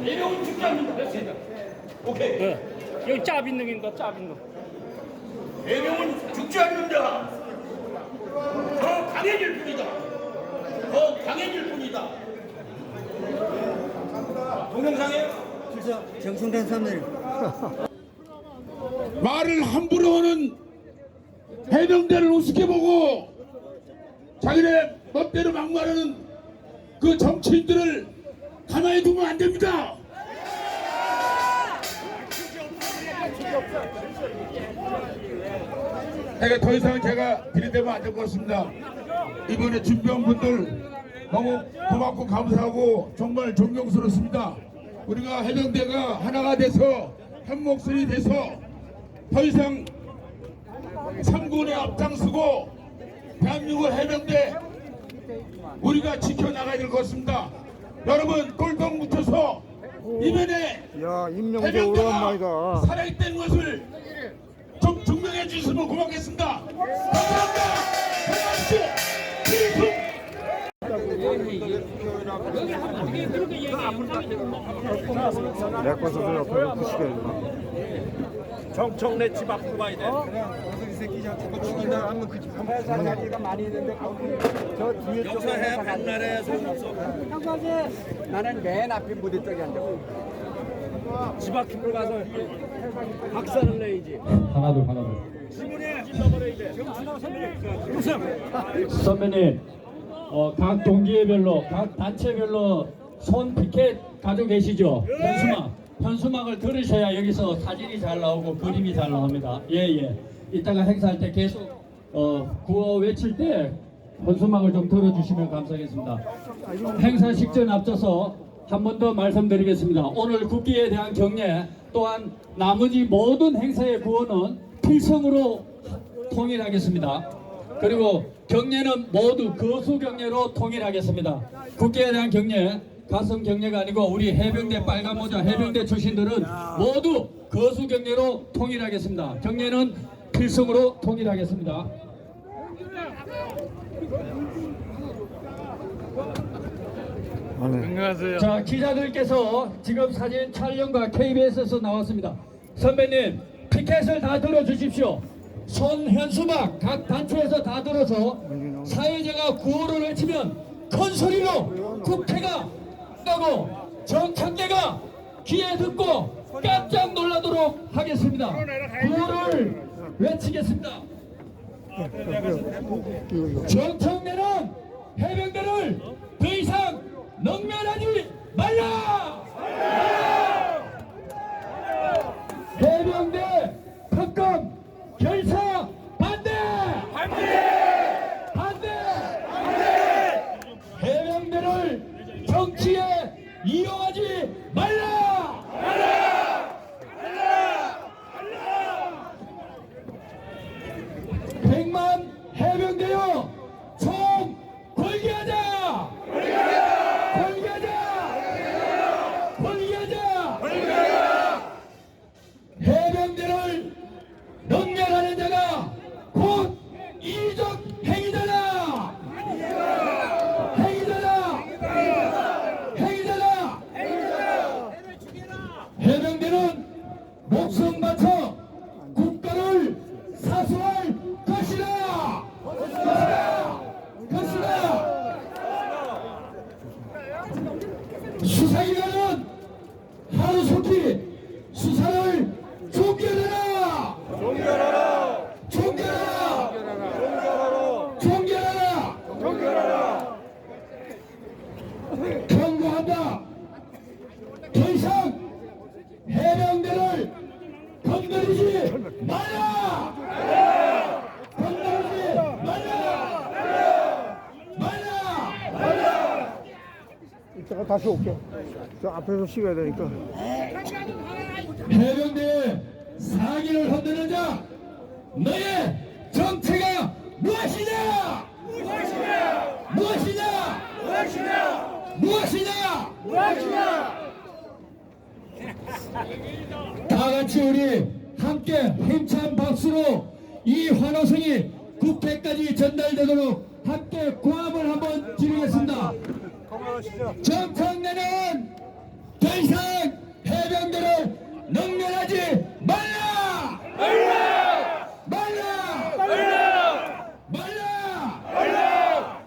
내려온 죽지 않는다. 됐습니다. 오케이. 네. 여기 짜빈능입니다. 짜빈능. 대명은 죽지 않는다. 더 강해질 뿐이다. 더 강해질 뿐이다. 동영상에 정승된 선생님. 말을 함부로 하는 해병대를 우습게 보고 자기네 멋대로 막말하는 그 정치인들을 가만히 두면 안 됩니다. 더 이상 제가 들이대면 안 될 것 같습니다. 이번에 준비한 분들 너무 고맙고 감사하고 정말 존경스럽습니다. 우리가 해병대가 하나가 돼서 한 목소리 돼서 더 이상 삼군에 앞장서고 대한민국 해병대 우리가 지켜나가야 될 것 같습니다. 여러분 똘똘 뭉쳐서 이번에 야, 임명재 해병대가 오랜만이다. 살아있다는 것을 좀 증명해 주시면 고맙겠습니다. 감사합니다. 고맙습니다. 필승. 내과 선생 앞에 부시게. 정청래 집 앞으로 가야 돼. 이 새끼 자꾸 죽인다 하면 그 집 한번 사가지가 많이 있는데 저 뒤에 역사해 박나래 소속서. 나는 맨 앞에 무대 쪽에 앉아. 집 앞으로 가서 박살을 내야지. 하나둘 하나둘. 선배님, 각 동기회별로, 각 단체별로 손 피켓 가지고 계시죠? 현수막을 들으셔야 여기서 사진이 잘 나오고 그림이 잘 나옵니다. 예예. 이따가 행사할 때 계속 구호 외칠 때 현수막을 좀 들어주시면 감사하겠습니다. 행사 직전 앞서서 한 번 더 말씀드리겠습니다. 오늘 국기에 대한 경례 또한 나머지 모든 행사의 구호는 필성으로 통일하겠습니다. 그리고 경례는 모두 거수 경례로 통일하겠습니다. 국기에 대한 경례 가슴 경례가 아니고 우리 해병대 빨간 모자 해병대 출신들은 모두 거수 경례로 통일하겠습니다. 경례는 필성으로 통일하겠습니다. 안녕하세요. 자, 기자들께서 지금 사진 촬영과 KBS에서 나왔습니다. 선배님, 피켓을 다 들어주십시오. 손 현수막 각 단체에서 다 들어서 사회자가 구호를 외치면 큰 소리로 국회가 가고 정창대가 귀에 듣고 깜짝 놀라도록 하겠습니다. 구호를 외치겠습니다. 정청래는 해병대를 더 이상 능멸하지 말라! 해병대 특검 결사 반대! 해병대를 정치에 이용하지 말라! 100만 해병대여 총 골기하자! 해병대를 능멸하는 자가 곧 이적 행위자다! 해병대는 목숨 바쳐 국가를 사수할 것이다! 수사기관은 하루속히 수사를 종결하라! 경고한다! 더 이상 해병대를 건드리지 말라! 이따가 다시 올게. 저 앞에서 쉬어야 되니까. 해병대의 사기를 흔드는 자 너의 정체가 무엇이냐? 다 같이 우리 함께 힘찬 박수로 이 환호성이 국회까지 전달되도록 함께 고함을 한번 지르겠습니다. 정청래는 더 이상 해병대를 능멸하지 말라! 말라! 말라! 말라! 말라!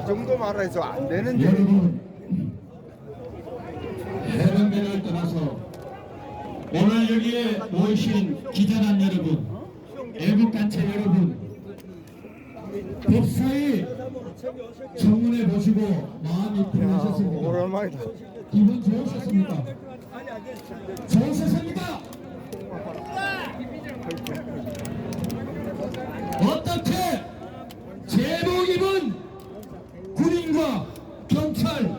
이 정도 말해서 안 되는데. 여러분, 해병대를 떠나서 오늘 여기에 모이신 기자단 여러분, 애국단체 여러분, 법사위 청문회 보시고 마음이 편하셨습니까? 오랜만이다. 기분 좋으셨습니까? 좋으셨습니까? 어떻게 제복 입은 군인과 경찰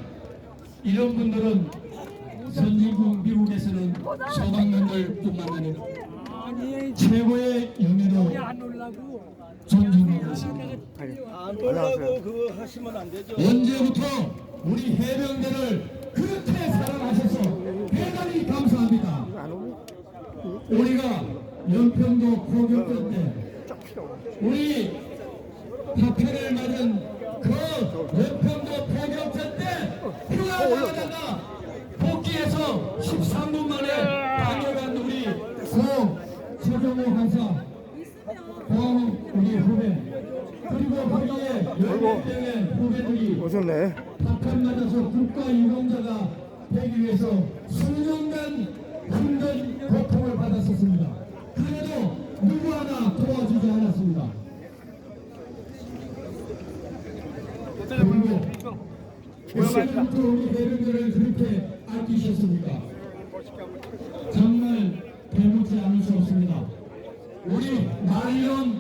이런 분들은 선진국 미국에서는 소방관들 뿐만 아니라 최고의 영예로 존중하고 있습니다. 안 놀라고 그거 하시면 안 되죠. 언제부터 우리 해병대를 그렇게 사랑하셔서 대단히 감사합니다. 우리가 연평도 포격전 때 우리 파편을 맞은 그 연평도 포격전 때 휴가 나가다가 복귀해서 13분 만에 다녀간 우리 서정호 한사 고항 우리 후배 그리고 거기에 10명의 후배들이 오셨네. 파편 맞아서 국가 유공자가 되기 위해서 수년간 힘든 고통을 받았었습니다. 그래도 누구 하나 도와주지 않았습니다. 그리고 얼마부터 우리 해병대를 그렇게 아끼셨습니까? 정말 배묻지 않을 수 없습니다. 우리 말년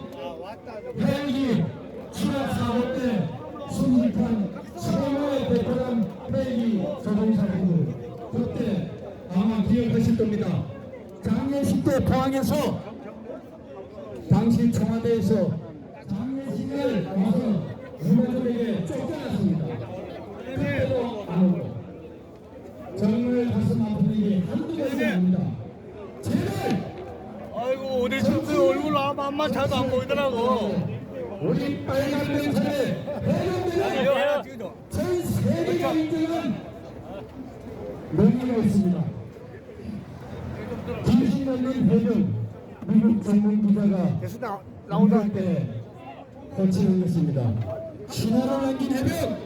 헬기 추락 사고 때 순직한 최고의 베테랑 헬기 조종사분들 그때 아마 기억하실 겁니다. 장례식 때 포항에서 당시 청와대에서 장례식을 와서 유가족에게 쫓겨났습니다. 그때도 안 오고 정말 가슴 아픈 일이 한두 번이 아닙니다. 제발 아이고 어디 친구 얼굴 앞만 차도 안 보이더라고. 우리 빨간 명찰의 해병대는 전 세계가 인정한 명예가 있습니다. 김신남는 해병 미국 전문 기자가 계속 나온다. 때 호칭을 했습니다. 신화를 남긴 해병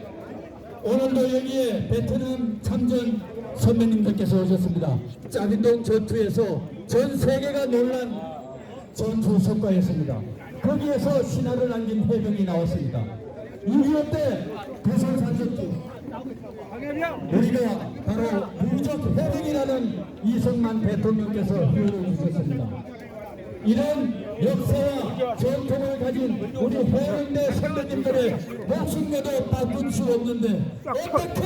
오늘도 여기에 베트남 참전 선배님들께서 오셨습니다. 짜빈동 전투에서 전 세계가 놀란 전투 성과였습니다. 거기에서 신화를 남긴 해병이 나왔습니다. 6.25 때 부산산적기 우리가 바로 무적 해병이라는 이승만 대통령께서 후원을 주셨습니다. 이런 역사와 전통을 가진 우리 해병대 선배님들의 목숨과도 바꿀 수 없는데 어떻게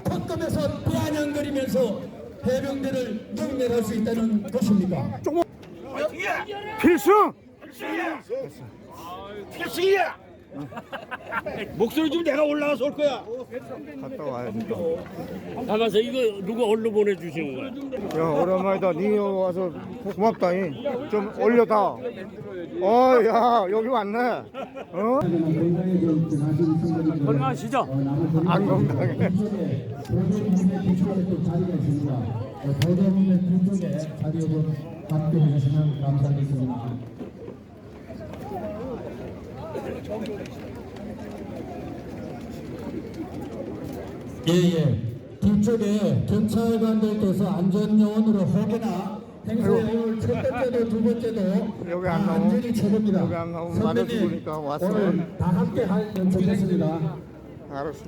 턱금에서 뼈아냥거리면서 해병대를 능멸할 수 있다는 것입니까? 필승! 필승이야. 목소리 좀 내가 올라가서 올 거야. 갔다 와야지. 담아서 이거 누가 얼로 보내주시는 거야? 야, 오랜만이다. 니 와서 고맙다잉. 좀 올려다. 야, 여기 왔네. 어? 건강하시죠? 안 건강해. 보도문의 뒤쪽에 자리에 좀 함께 해주시면 감사하겠습니다. 예예. 뒤쪽에 경찰관들께서 안전요원으로 혹여나 행사에 오늘 첫 번째도 두 번째도 여기 안 다 나오면- 안전이 최고입니다. 여기 안 나오면 선배님, 말해 죽으니까 왔어. 오늘 다 함께 할 연습했습니다. 알았어.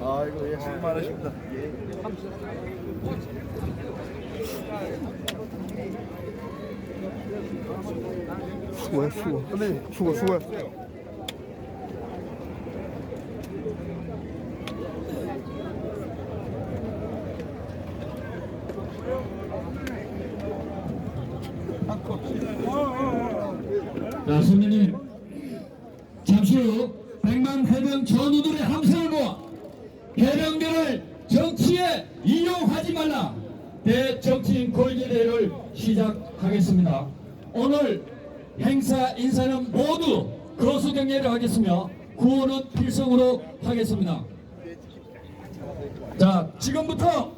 아이고, 예, 수고 많으십니다. 수고해, 수고해. 자, 선배님, 잠시 후 100만 해병 전우들의 함성을 모아 해병대를 정치에 이용하지 말라 대정치인 골제대회를 시작하겠습니다. 오늘 행사 인사는 모두 거수 경례를 하겠으며 구호는 필성으로 하겠습니다. 자, 지금부터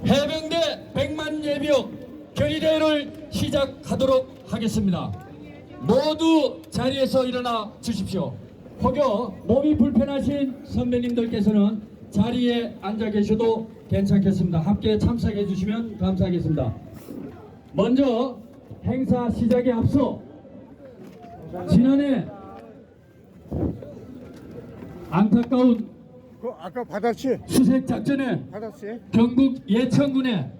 해병대 100만 예비역 결의대회를 시작하도록 하겠습니다. 모두 자리에서 일어나 주십시오. 혹여 몸이 불편하신 선배님들께서는 자리에 앉아 계셔도 괜찮겠습니다. 함께 참석해 주시면 감사하겠습니다. 먼저 행사 시작에 앞서 지난해 안타까운 그 아까 받았지? 수색작전에 받았지? 경북 예천군의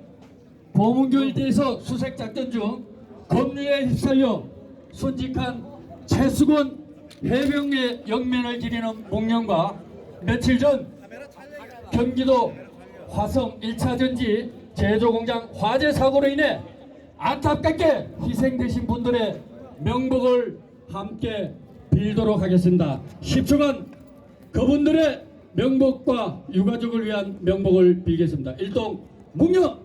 보문교 일대에서 수색작전 중 검류에 휩쓸려 순직한 최수건 해병의 영면을 기리는 목련과 며칠 전 경기도 화성 1차 전지 제조공장 화재 사고로 인해 안타깝게 희생되신 분들의 명복을 함께 빌도록 하겠습니다. 10초간 그분들의 명복과 유가족을 위한 명복을 빌겠습니다. 일동 목련!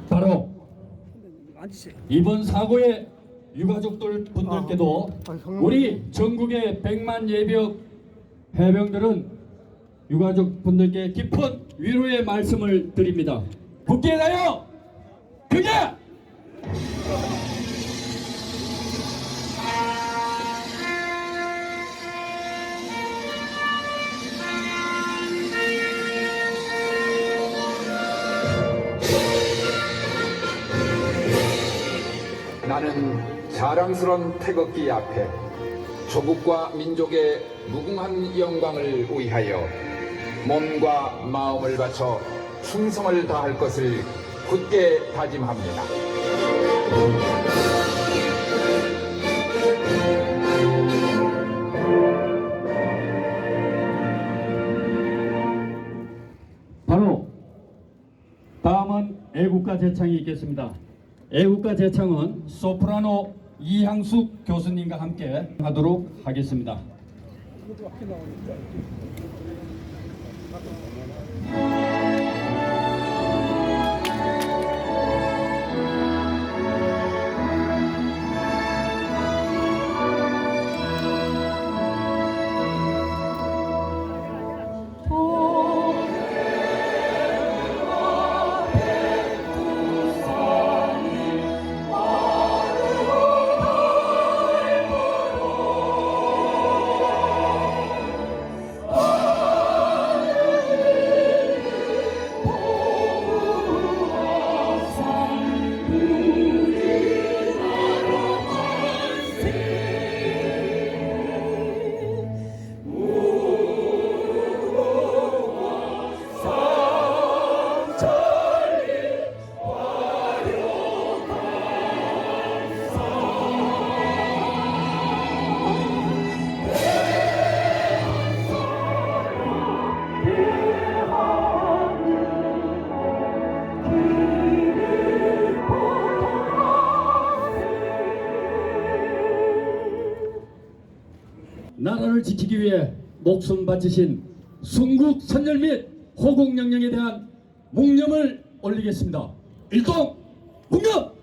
바로 이번 사고의 유가족들 분들께도 우리 전국의 100만 예비역 해병들은 유가족 분들께 깊은 위로의 말씀을 드립니다. 굳게 가요! 그게! 나는 자랑스러운 태극기 앞에 조국과 민족의 무궁한 영광을 위하여 몸과 마음을 바쳐 충성을 다할 것을 굳게 다짐합니다. 바로 다음은 애국가 제창이 있겠습니다. 애국가 제창은 소프라노 이향숙 교수님과 함께 하도록 하겠습니다. 나라를 지키기 위해 목숨 바치신 순국 선열 및 호국영령에 대한 묵념을 올리겠습니다. 일동 묵념!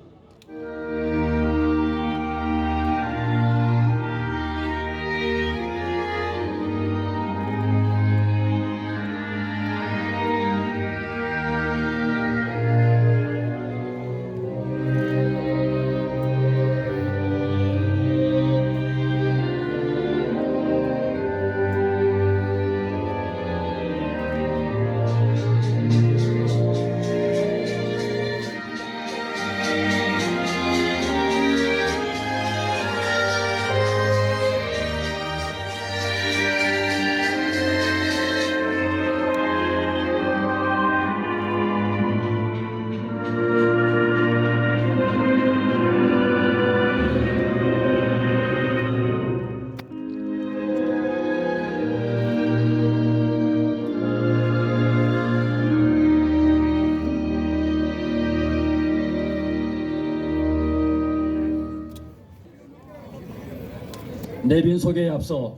내빈 소개에 앞서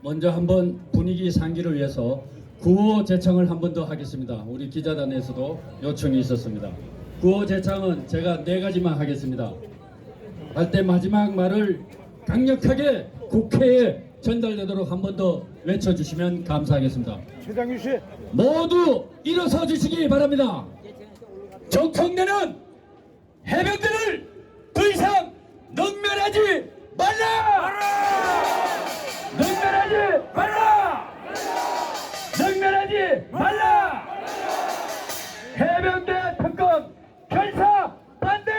먼저 한번 분위기 상기를 위해서 구호 제창을 한 번 더 하겠습니다. 우리 기자단에서도 요청이 있었습니다. 구호 제창은 제가 4가지만 하겠습니다. 할 때 마지막 말을 강력하게 국회에 전달되도록 한 번 더 외쳐주시면 감사하겠습니다. 최장규 씨. 모두 일어서 주시기 바랍니다. 정청래는 해병대를 더 이상 능멸하지 말라! 능멸하지 말라! 능멸하지 말라! 해병대 특검 결사 반대!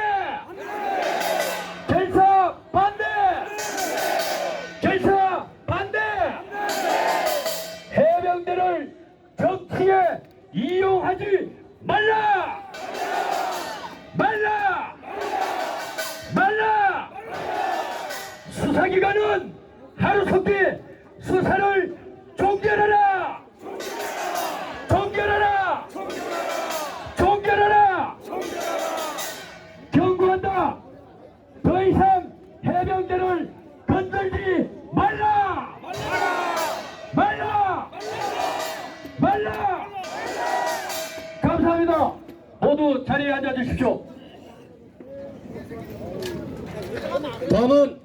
결사 반대! 결사 반대! 해병대를 정치에 이용하지 말라! 말라! 말라! 수사기관은 하루속히 수사를 종결하라! 종결하라! 종결하라! 경고한다! 더 이상 해병대를 건들지 말라! 말라! 말라! 감사합니다. 모두 자리에 앉아 주십시오. 다음은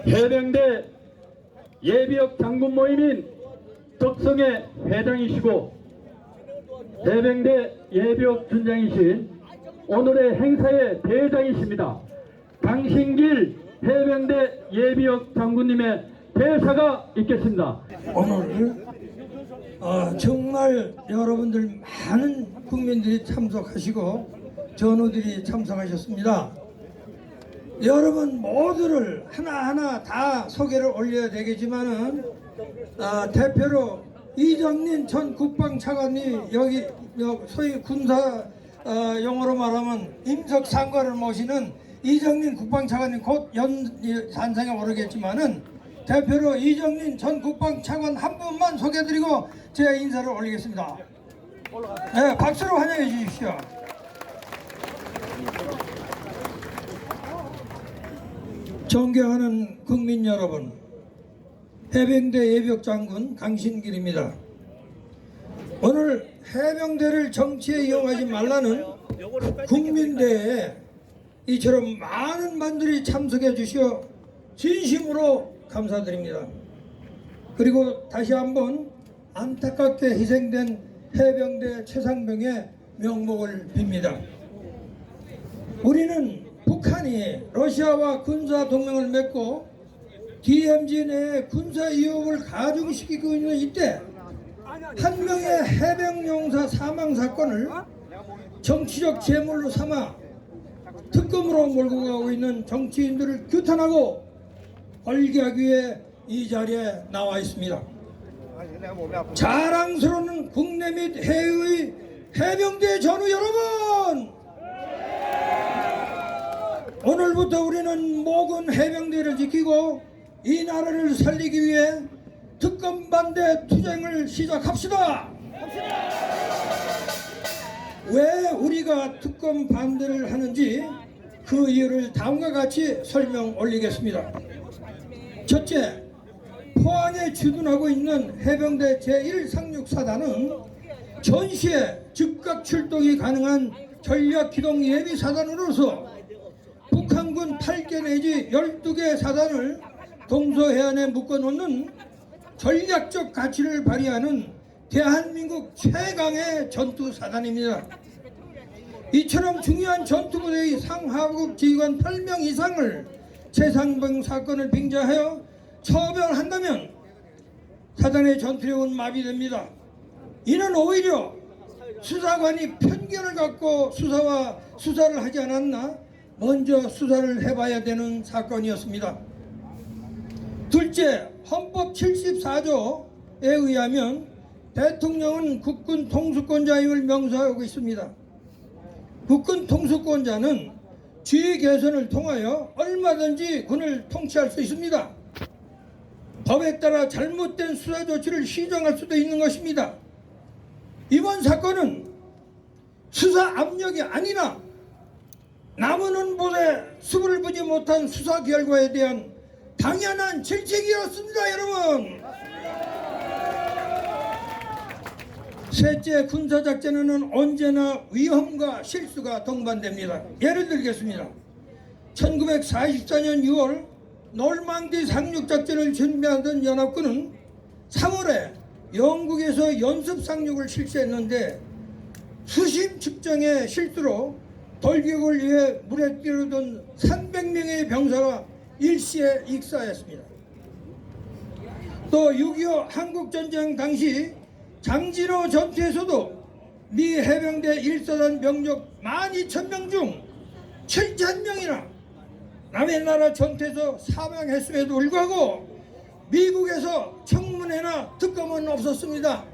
해병대 예비역 장군 모임인 덕성의 회장이시고 해병대 예비역 준장이신 오늘의 행사의 대장이십니다. 강신길 해병대 예비역 장군님의 대사가 있겠습니다. 오늘 정말 여러분들 많은 국민들이 참석하시고 전우들이 참석하셨습니다. 여러분 모두를 하나하나 다 소개를 올려야 되겠지만은 대표로 이정린 전 국방차관이 여기 소위 군사 용어로 말하면 임석상관을 모시는 이정린 국방차관이 곧 산상에 오르겠지만은 대표로 이정린 전 국방차관 한 분만 소개해드리고 제 인사를 올리겠습니다. 네, 박수로 환영해 주십시오. 존경하는 국민 여러분, 해병대 예비역 장군 강신길입니다. 오늘 해병대를 정치에 이용하지 말라는 국민대회에 이처럼 많은 분들이 참석해 주시어 진심으로 감사드립니다. 그리고 다시 한번 안타깝게 희생된 해병대 최상병의 명복을 빕니다. 우리는 북한이 러시아와 군사 동맹을 맺고 DMZ 내에 군사 위협을 가중시키고 있는 이때 한 명의 해병 용사 사망 사건을 정치적 제물로 삼아 특검으로 몰고 가고 있는 정치인들을 규탄하고 벌기하기 위해 이 자리에 나와 있습니다. 자랑스러운 국내 및 해외의 해병대 전우 여러분, 오늘부터 우리는 모든 해병대를 지키고 이 나라를 살리기 위해 특검 반대 투쟁을 시작합시다. 왜 우리가 특검 반대를 하는지 그 이유를 다음과 같이 설명 올리겠습니다. 첫째, 포항에 주둔하고 있는 해병대 제1상륙사단은 전시에 즉각 출동이 가능한 전략기동 예비사단으로서 북한군 8개 내지 12개 사단을 동서해안에 묶어놓는 전략적 가치를 발휘하는 대한민국 최강의 전투사단입니다. 이처럼 중요한 전투부대의 상하급 지휘관 8명 이상을 최상병 사건을 빙자하여 처벌한다면 사단의 전투력은 마비됩니다. 이는 오히려 수사관이 편견을 갖고 수사를 하지 않았나 먼저 수사를 해봐야 되는 사건이었습니다. 둘째, 헌법 74조에 의하면 대통령은 국군 통수권자임을 명시하고 있습니다. 국군 통수권자는 지휘 개선을 통하여 얼마든지 군을 통치할 수 있습니다. 법에 따라 잘못된 수사 조치를 시정할 수도 있는 것입니다. 이번 사건은 수사 압력이 아니라 남은 보에 수를 보지 못한 수사 결과에 대한 당연한 질책이었습니다, 여러분. 셋째, 군사작전에는 언제나 위험과 실수가 동반됩니다. 예를 들겠습니다. 1944년 6월 놀망디 상륙작전을 준비하던 연합군은 3월에 영국에서 연습 상륙을 실시했는데 수심 측정의 실수로 돌격을 위해 물에 뛰어든 300명의 병사가 일시에 익사했습니다. 또 6.25 한국전쟁 당시 장진호 전투에서도 미 해병대 1사단 병력 12,000명 중 7,000명이나 남의 나라 전투에서 사망했음에도 불구하고 미국에서 청문회나 특검은 없었습니다.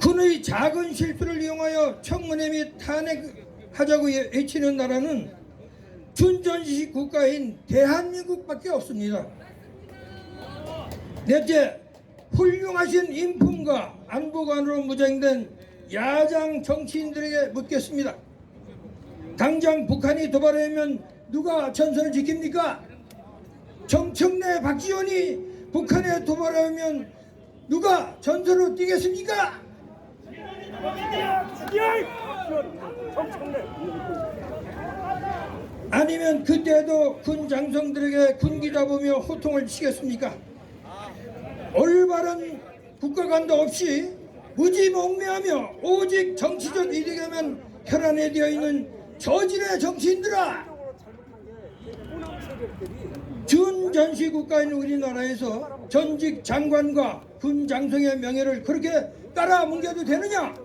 군의 작은 실수를 이용하여 청문회 및 탄핵하자고 외치는 나라는 준전시식 국가인 대한민국밖에 없습니다. 넷째, 훌륭하신 인품과 안보관으로 무장된 야당 정치인들에게 묻겠습니다. 당장 북한이 도발하면 누가 전선을 지킵니까? 정청래, 박지원이 북한에 도발하면 누가 전선으로 뛰겠습니까? 아니면 그때도 군 장성들에게 군기 잡으며 호통을 치겠습니까? 올바른 국가관도 없이 무지몽매하며 오직 정치적 이득에만 혈안되어 있는 저질의 정치인들아! 준전시 국가인 우리나라에서 전직 장관과 군 장성의 명예를 그렇게 깔아뭉개도 되느냐?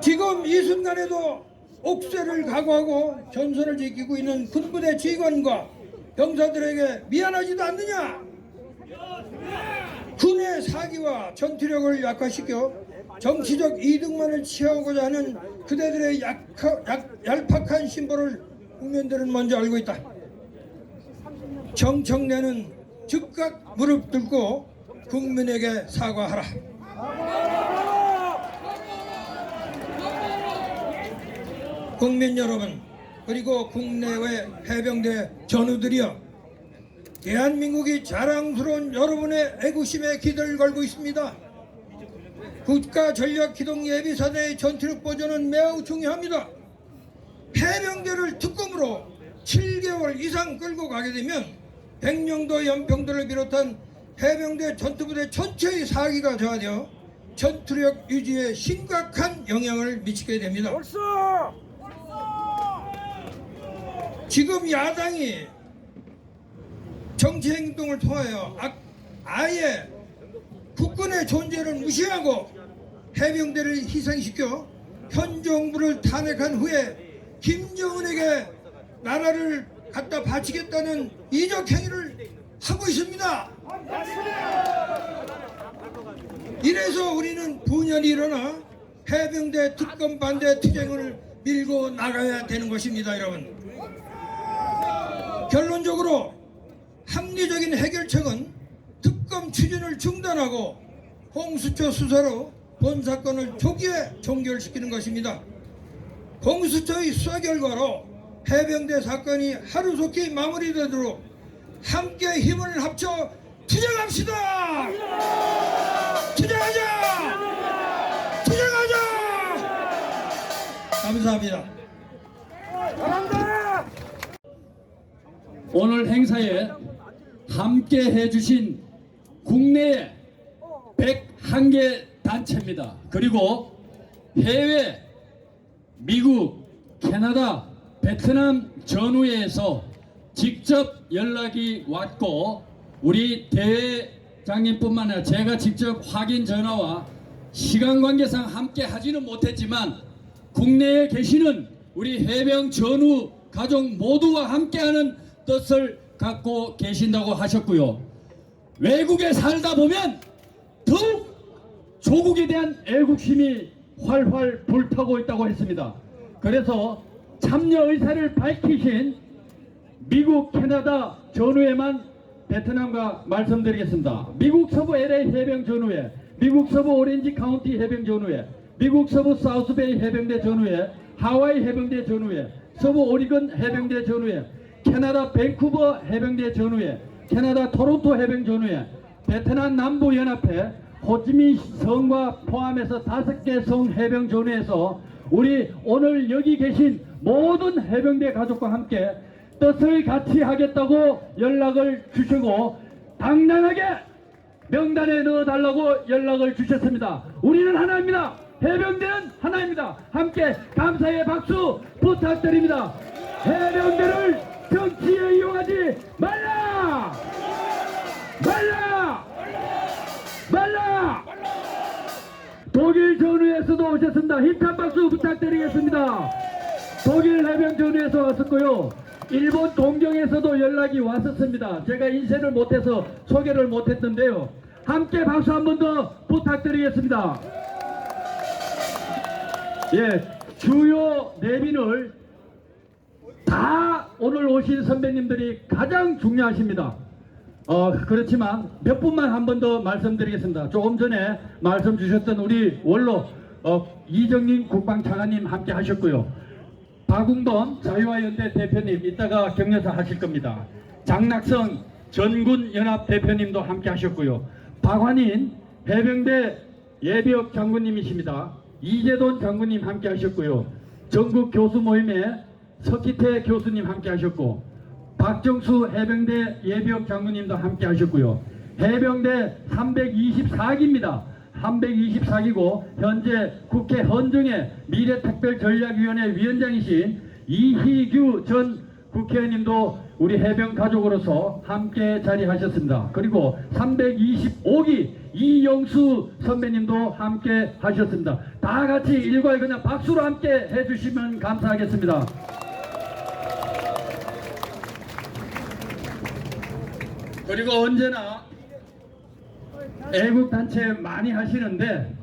지금 이 순간에도 옥쇠를 각오하고 전선을 지키고 있는 군부대 지휘관과 병사들에게 미안하지도 않느냐? 군의 사기와 전투력을 약화시켜 정치적 이득만을 취하고자 하는 그대들의 얄팍한 심보를 국민들은 먼저 알고 있다. 정청래는 즉각 무릎 꿇고 국민에게 사과하라. 국민 여러분, 그리고 국내외 해병대 전우들이여, 대한민국이 자랑스러운 여러분의 애국심에 기대를 걸고 있습니다. 국가전략기동예비사대의 전투력 보존은 매우 중요합니다. 해병대를 특검으로 7개월 이상 끌고 가게 되면 백령도 연평도를 비롯한 해병대 전투부대 전체의 사기가 저하되어 전투력 유지에 심각한 영향을 미치게 됩니다. 지금 야당이 정치행동을 통하여 아예 국군의 존재를 무시하고 해병대를 희생시켜 현 정부를 탄핵한 후에 김정은에게 나라를 갖다 바치겠다는 이적 행위를 하고 있습니다. 이래서 우리는 분열이 일어나 해병대 특검 반대 투쟁을 밀고 나가야 되는 것입니다, 여러분. 결론적으로 합리적인 해결책은 특검 추진을 중단하고 공수처 수사로 본 사건을 조기에 종결시키는 것입니다. 공수처의 수사 결과로 해병대 사건이 하루속히 마무리되도록 함께 힘을 합쳐 투쟁합시다! 투쟁하자! 투쟁하자! 감사합니다. 오늘 행사에 함께 해주신 국내 101개 단체입니다. 그리고 해외 미국, 캐나다, 베트남 전후회에서 직접 연락이 왔고 우리 대회장님뿐만 아니라 제가 직접 확인 전화와 시간 관계상 함께 하지는 못했지만 국내에 계시는 우리 해병 전후 가족 모두와 함께하는 뜻을 갖고 계신다고 하셨고요. 외국에 살다 보면 더욱 조국에 대한 애국심이 활활 불타고 있다고 했습니다. 그래서 참여 의사를 밝히신 미국, 캐나다 전후회만 베트남과 말씀드리겠습니다. 미국 서부 LA 해병 전후회, 미국 서부 오렌지 카운티 해병 전후회, 미국 서부 사우스베이 해병대 전후회, 하와이 해병대 전후회, 서부 오리건 해병대 전후회, 캐나다 밴쿠버 해병대 전후회, 캐나다 토론토 해병 전후회, 베트남 남부 연합회, 호치민 성과 포함해서 5개 성 해병 전후에서 우리 오늘 여기 계신 모든 해병대 가족과 함께 뜻을 같이 하겠다고 연락을 주시고 당당하게 명단에 넣어달라고 연락을 주셨습니다. 우리는 하나입니다. 해병대는 하나입니다. 함께 감사의 박수 부탁드립니다. 해병대를 정치에 이용하지 말라! 말라! 말라! 독일 전후에서도 오셨습니다. 힘찬 박수 부탁드리겠습니다. 독일 해병 전후에서 왔었고요. 일본 동경에서도 연락이 왔었습니다. 제가 인쇄를 못해서 소개를 못했는데요. 함께 박수 한 번 더 부탁드리겠습니다. 예, 주요 내빈을 다 오늘 오신 선배님들이 가장 중요하십니다. 그렇지만 몇 분만 한 번 더 말씀드리겠습니다. 조금 전에 말씀 주셨던 우리 원로 이정민 국방차관님 함께 하셨고요. 박웅돈 자유화연대 대표님 이따가 격려사 하실 겁니다. 장낙성 전군연합 대표님도 함께 하셨고요. 박환인 해병대 예비역 장군님이십니다. 이재돈 장군님 함께 하셨고요. 전국 교수 모임에 석기태 교수님 함께 하셨고, 박정수 해병대 예비역 장군님도 함께 하셨고요. 해병대 324기입니다. 324기고 현재 국회 헌정의 미래특별전략위원회 위원장이신 이희규 전 국회의원님도 우리 해병 가족으로서 함께 자리하셨습니다. 그리고 325기 이영수 선배님도 함께 하셨습니다. 다 같이 일괄 그냥 박수로 함께 해주시면 감사하겠습니다. 그리고 언제나 애국단체 많이 하시는데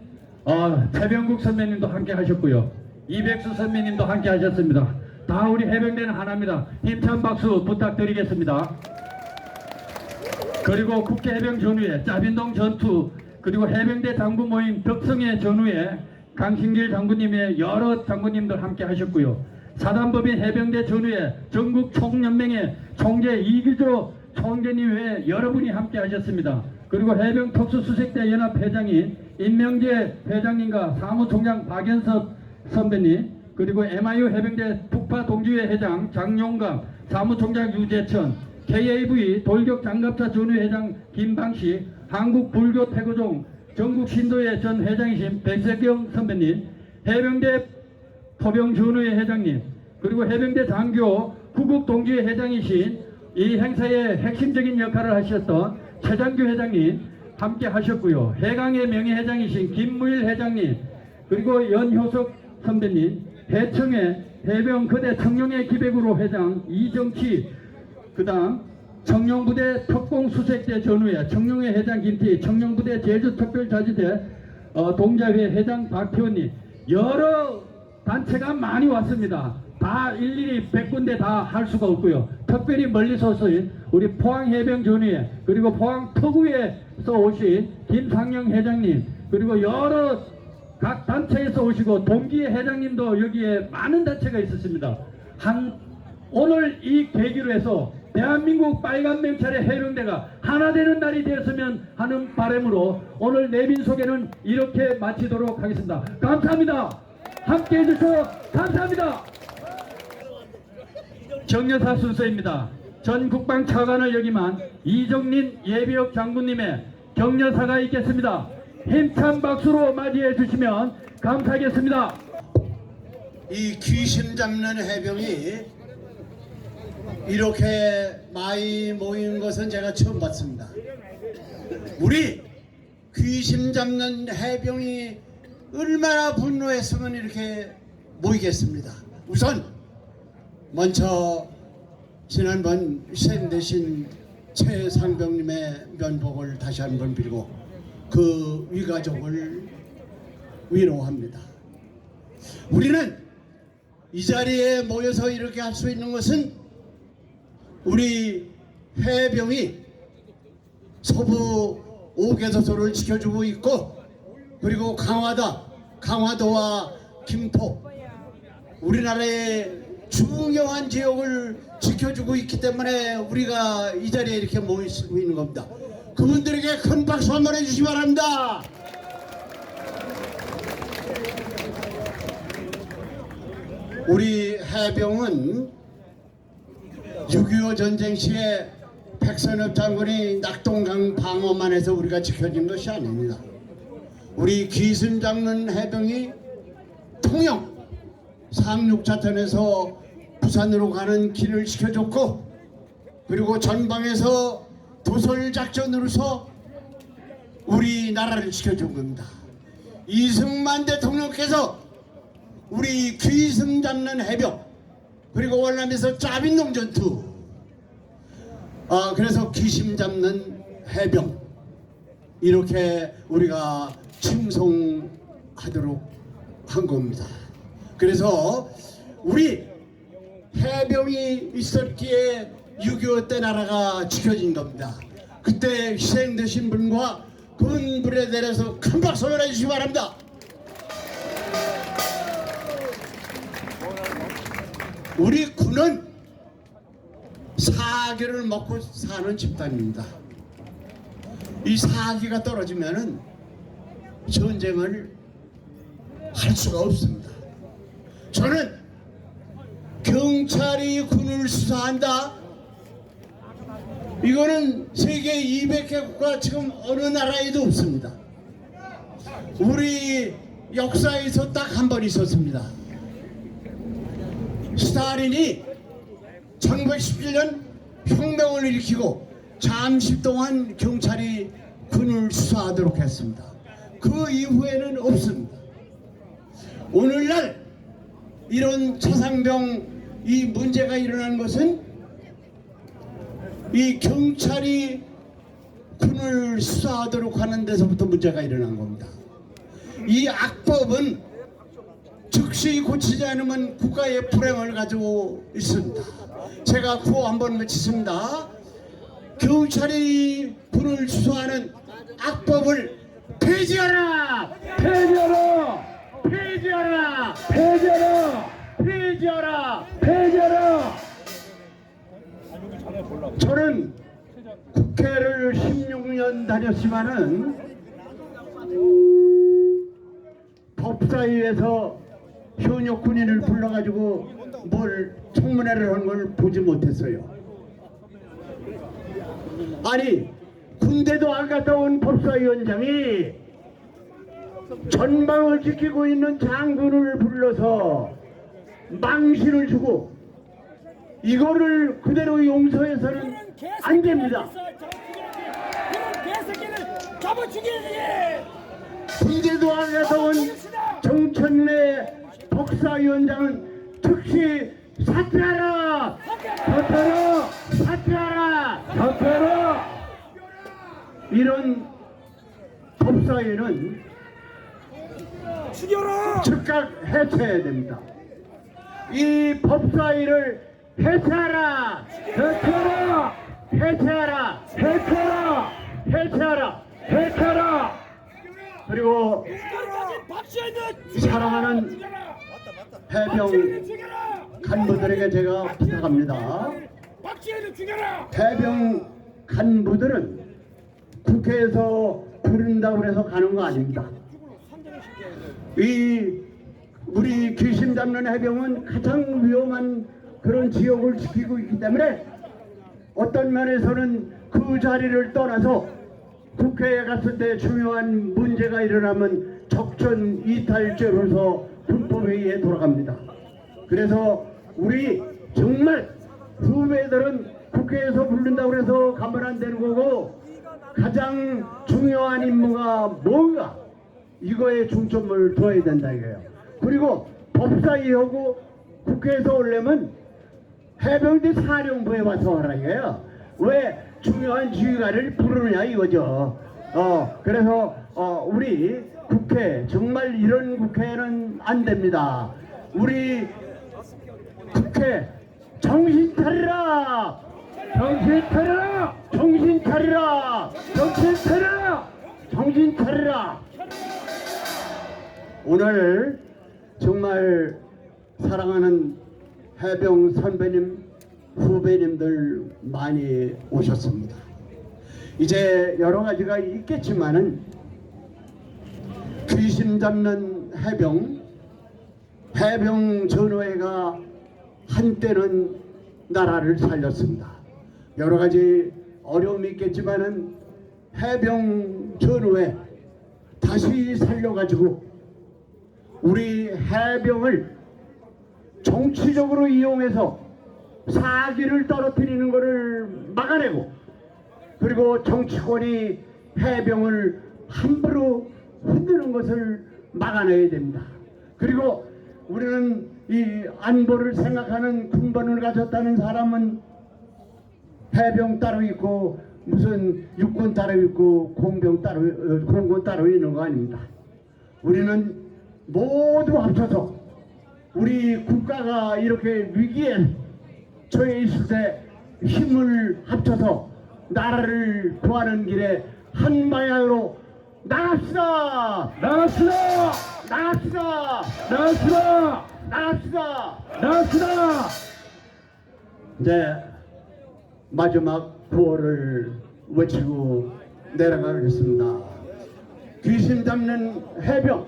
최병국 선배님도 함께 하셨고요. 이백수 선배님도 함께 하셨습니다. 다 우리 해병대는 하나입니다. 힘찬 박수 부탁드리겠습니다. 그리고 국회 해병 전후회 짜빈동 전투, 그리고 해병대 장군 모임 덕성회 전후회 강신길 장군님의 여러 장군님들 함께 하셨고요. 사단법인 해병대 전후회 전국 총연맹의 총재 이규조 총재님 외에 여러분이 함께 하셨습니다. 그리고 해병 특수수색대 연합 회장인 임명재 회장님과 사무총장 박연섭 선배님, 그리고 MIU 해병대 북파 동지회 회장 장용감, 사무총장 유재천, KAV 돌격 장갑차 전후회 회장 김방식, 한국불교태고종 전국 신도회 전 회장이신 백석경 선배님, 해병대 포병 전후회 회장님, 그리고 해병대 장교 구국 동지회 회장이신 이 행사의 핵심적인 역할을 하셨던 최장규 회장님 함께 하셨고요. 해강의 명예회장이신 김무일 회장님, 그리고 연효석 선배님, 해청의 해병거대 청룡의 기백으로 회장 이정치, 그 다음 청룡부대 특공수색대 전후회 청룡의 회장 김태, 청룡부대 제주특별자치대 동자회 회장 박태원님, 여러 단체가 많이 왔습니다. 다 일일이 100군데 다 할 수가 없고요. 특별히 멀리서 오신 우리 포항해병 전후회, 그리고 포항 특우회에서 오신 김상영 회장님, 그리고 여러 각 단체에서 오시고 동기회 회장님도 여기에 많은 단체가 있었습니다. 오늘 이 계기로 해서 대한민국 빨간 명찰의 해병대가 하나 되는 날이 되었으면 하는 바람으로 오늘 내빈 소개는 이렇게 마치도록 하겠습니다. 감사합니다. 함께 해주셔서 감사합니다. 격려사 순서입니다. 전 국방차관을 역임한 이정민 예비역 장군님의 격려사가 있겠습니다. 힘찬 박수로 맞이해 주시면 감사하겠습니다. 이 귀신 잡는 해병이 이렇게 많이 모인 것은 제가 처음 봤습니다. 우리 귀신 잡는 해병이 얼마나 분노했으면 이렇게 모이겠습니다. 우선 먼저 지난번 희생 되신 최상병님의 면복을 다시 한번 빌고 그 위가족을 위로합니다. 우리는 이 자리에 모여서 이렇게 할 수 있는 것은 우리 해병이 서부 5개소를 지켜주고 있고, 그리고 강화도와 김포, 우리나라의 중요한 지역을 지켜주고 있기 때문에 우리가 이 자리에 이렇게 모이고 있는 겁니다. 그분들에게 큰 박수 한번 해주시기 바랍니다. 우리 해병은 6.25 전쟁 시에 백선엽 장군이 낙동강 방어만 해서 우리가 지켜진 것이 아닙니다. 우리 귀순 잡는 해병이 통영 상륙작전에서 부산으로 가는 길을 지켜줬고, 그리고 전방에서 도솔작전으로서 우리나라를 지켜준 겁니다. 이승만 대통령께서 우리 귀승 잡는 해병, 그리고 월남에서 짜빈농 전투, 그래서 귀심 잡는 해병, 이렇게 우리가 칭송하도록 한 겁니다. 그래서 우리 해병이 있었기에 6.25 때 나라가 지켜진 겁니다. 그때 희생되신 분과 그분들에 대해서 큰 박수 보내주시기 바랍니다. 우리 군은 사기를 먹고 사는 집단입니다. 이 사기가 떨어지면은 전쟁을 할 수가 없습니다. 저는 경찰이 군을 수사한다, 이거는 세계 200개국가 지금 어느 나라에도 없습니다. 우리 역사에서 딱 한 번 있었습니다. 스탈린이 1917년 혁명을 일으키고 잠시 동안 경찰이 군을 수사하도록 했습니다. 그 이후에는 없습니다. 오늘날 이런 차상병 이 문제가 일어난 것은 이 경찰이 군을 수사하도록 하는 데서부터 문제가 일어난 겁니다. 이 악법은 즉시 고치지 않으면 국가의 불행을 가지고 있습니다. 제가 구호 한번 외치습니다. 경찰이 군을 수사하는 악법을 폐지하라! 폐지하라! 폐지하라! 폐지하라! 폐지하라! 폐지하라! 저는 국회를 16년 다녔지만은 법사위에서 현역 군인을 불러가지고 뭘 청문회를 한 걸 보지 못했어요. 아니, 군대도 안 갔다 온 법사위원장이 전방을 지키고 있는 장군을 불러서 망신을 주고 이거를 그대로 용서해서는 안 됩니다. 이런 개새끼를 잡아 죽이지. 군대도 안 갔다 온 정천래 법사위원장은 즉시 사퇴하라! 사퇴하라! 사퇴하라! 사퇴하라! 이런 법사위는 죽여라. 즉각 해체해야 됩니다. 이 법사위를 해체하라! 해체하라! 해체하라! 해체하라! 해체하라! 해체하라! 그리고 사랑하는 해병 간부들에게 제가 부탁합니다. 해병 간부들은 국회에서 부른다고 해서 가는 거 아닙니다. 우리 귀신 잡는 해병은 가장 위험한 그런 지역을 지키고 있기 때문에 어떤 면에서는 그 자리를 떠나서 국회에 갔을 때 중요한 문제가 일어나면 적전 이탈죄로서 군법회의에 돌아갑니다. 그래서 우리 정말 후배들은 국회에서 부른다고 해서 가면 안 되는 거고, 가장 중요한 임무가 뭔가 이거에 중점을 둬야 된다 이거예요. 그리고 법사위하고 국회에서 오려면 해병대 사령부에 와서 하라 이거예요. 왜 중요한 지휘관을 부르느냐 이거죠. 그래서 우리 국회, 정말 이런 국회는 안 됩니다. 우리 국회 정신 차리라! 정신 차리라! 정신 차리라! 정신 차리라! 정신 차리라! 오늘 정말 사랑하는 해병 선배님, 후배님들 많이 오셨습니다. 이제 여러 가지가 있겠지만은 귀신 잡는 해병 전우회가 한때는 나라를 살렸습니다. 여러 가지 어려움이 있겠지만은 해병 전우회 다시 살려가지고 우리 해병을 정치적으로 이용해서 사기를 떨어뜨리는 것을 막아내고, 그리고 정치권이 해병을 함부로 흔드는 것을 막아내야 됩니다. 그리고 우리는 이 안보를 생각하는 군번을 가졌다는 사람은 해병 따로 있고 무슨 육군 따로 있고 공군 따로 있는 거 아닙니다. 우리는 모두 합쳐서 우리 국가가 이렇게 위기에 처해 있을 때 힘을 합쳐서 나라를 구하는 길에 한 방향으로 나갑시다! 나갑시다! 나갑시다! 나갑시다! 나갑시다! 나갑시다! 이제 마지막 구호를 외치고 내려가겠습니다. 귀신 잡는 해병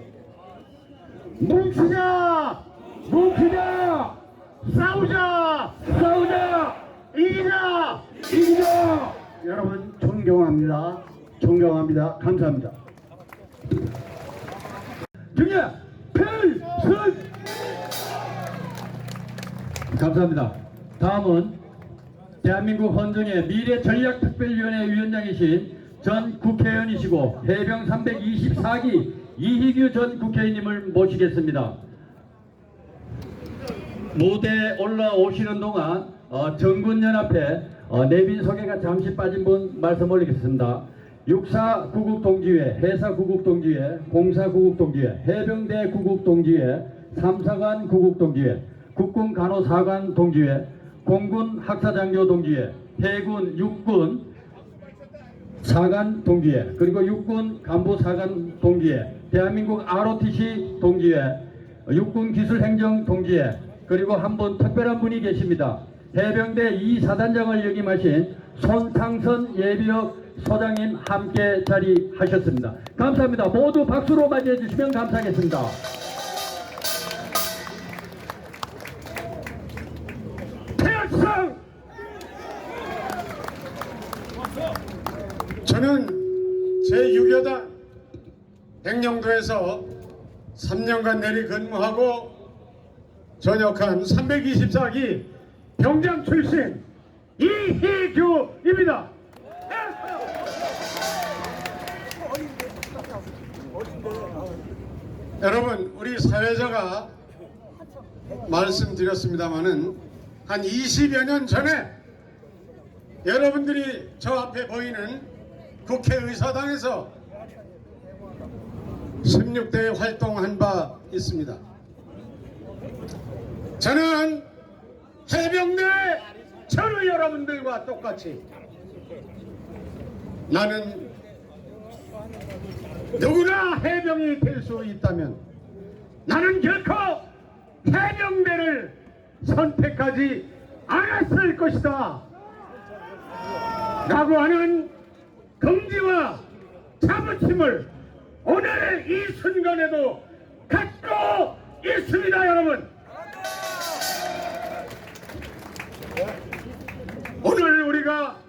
뭉치자! 뭉치자! 싸우자! 싸우자! 이기자! 이기자! 여러분 존경합니다. 존경합니다. 감사합니다. 중야 필승! 감사합니다. 다음은 대한민국 헌정의 미래전략특별위원회 위원장이신 전 국회의원이시고 해병 324기 이희규 전 국회의원님을 모시겠습니다. 무대에 올라오시는 동안 정군연합회 내빈 소개가 잠시 빠진 분 말씀 올리겠습니다. 육사 구국동지회, 해사 구국동지회, 공사 구국동지회, 해병대 구국동지회, 삼사관 구국동지회, 국군 간호사관 동지회, 공군 학사장교 동지회, 해군 육군 사관 동지회, 그리고 육군 간부 사관 동지회, 대한민국 ROTC 동지회, 육군 기술행정 동지회, 그리고 한 분 특별한 분이 계십니다. 해병대 2사단장을 역임하신 손창선 예비역 소장님 함께 자리하셨습니다. 감사합니다. 모두 박수로 맞이해 주시면 감사하겠습니다. 필승! 저는 제6여단 백령도에서 3년간 내리 근무하고 전역한 324기 병장 출신 이희규입니다. 여러분, 우리 사회자가 말씀드렸습니다마는 한 20여 년 전에 여러분들이 저 앞에 보이는 국회의사당에서 16대 활동한 바 있습니다. 저는 해병대 전우 여러분들과 똑같이 나는 누구나 해병이 될 수 있다면 나는 결코 해병대를 선택하지 않았을 것이다 라고 하는 긍지와 자부심을 오늘 이 순간에도 갖고 있습니다. 여러분, 오늘 우리가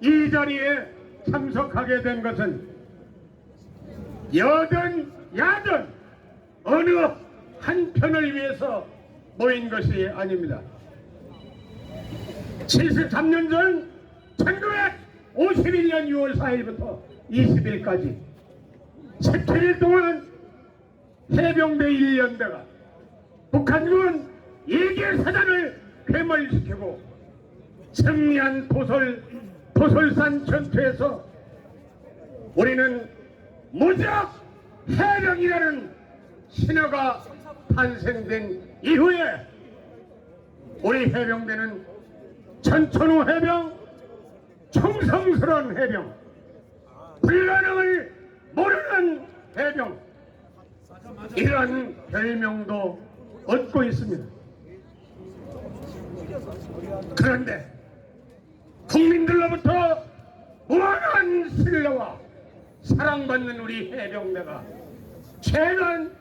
이 자리에 참석하게 된 것은 여든 야든 어느 한편을 위해서 모인 것이 아닙니다. 73년 전 1951년 6월 4일부터 20일까지 17일 동안 해병대 1년대가 북한군 예계사단을 괴멸시키고 승리한 도솔산 전투에서 우리는 무적 해병이라는 신화가 탄생된 이후에 우리 해병대는 전천후 해병, 충성스러운 해병, 불가능을 모르는 해병, 이런 별명도 얻고 있습니다. 그런데 국민들로부터 무한한 신뢰와 사랑받는 우리 해병대가 최근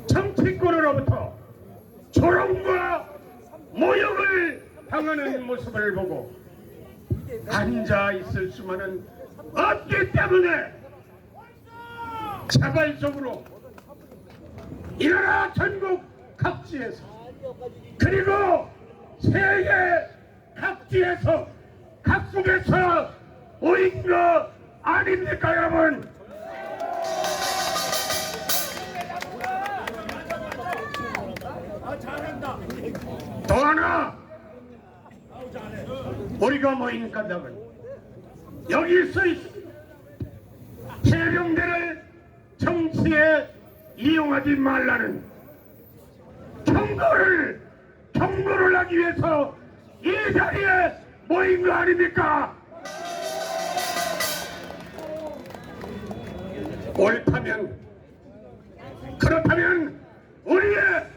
정치권으로부터 조롱과 모욕을 당하는 모습을 보고 앉아 있을 수만은 없기 때문에 자발적으로 이 나라 전국 각지에서 그리고 세계 각지에서 각국에서 모인 거 아닙니까 여러분? 또 하나 우리가 모인 까닭은 여기 서 있습니다. 해병대를 정치에 이용하지 말라는 경고를 하기 위해서 이 자리에 모인 거 아닙니까? 옳다면 그렇다면 우리의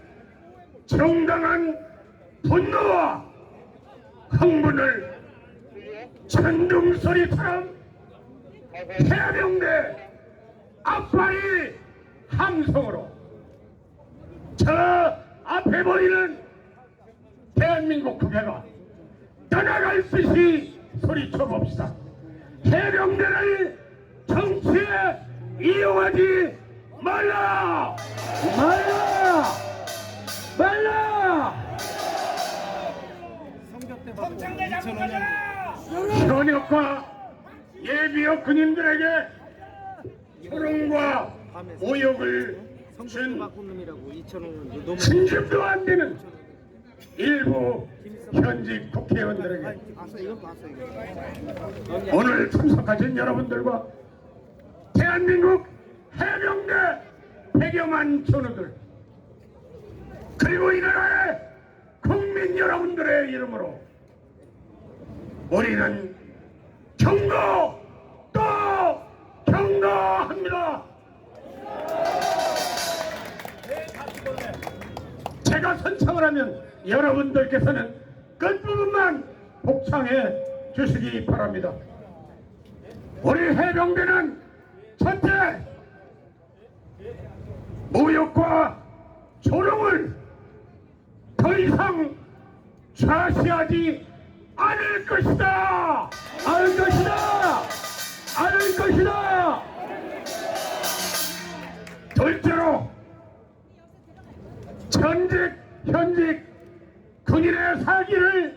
정당한 분노와 흥분을 천둥소리처럼 해병대 앞발이 함성으로 저 앞에 보이는 대한민국 국회가 떠나갈 듯이 소리쳐 봅시다. 해병대를 정치에 이용하지 말라! 말라! 말라! 현역과 예비역 군인들에게 조롱과 모욕을 준 신심도 안 되는 일부 현직 국회의원들에게 오늘 참석하신 여러분들과 대한민국 해병대 100여만 전우들 그리고 이 나라의 국민 여러분들의 이름으로 우리는 경고 또 경고합니다. 제가 선창을 하면 여러분들께서는 끝부분만 복창해 주시기 바랍니다. 우리 해병대는 첫째, 모욕과 조롱을 더 이상 좌시하지 않을 것이다. 않을 것이다. 않을 것이다. 둘째로 전직 현직 군인의 사기를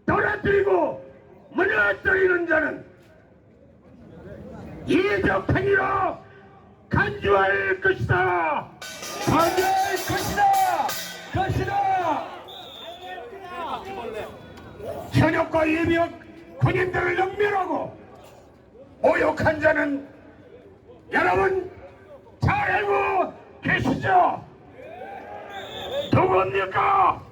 떨어뜨리고 무너뜨리는 자는 이적 행위로 간주할 것이다. 간주할 것이다. 현역과 예비역 군인들을 역멸하고 모욕한 자는 여러분 잘 알고 계시죠? 누굽니까?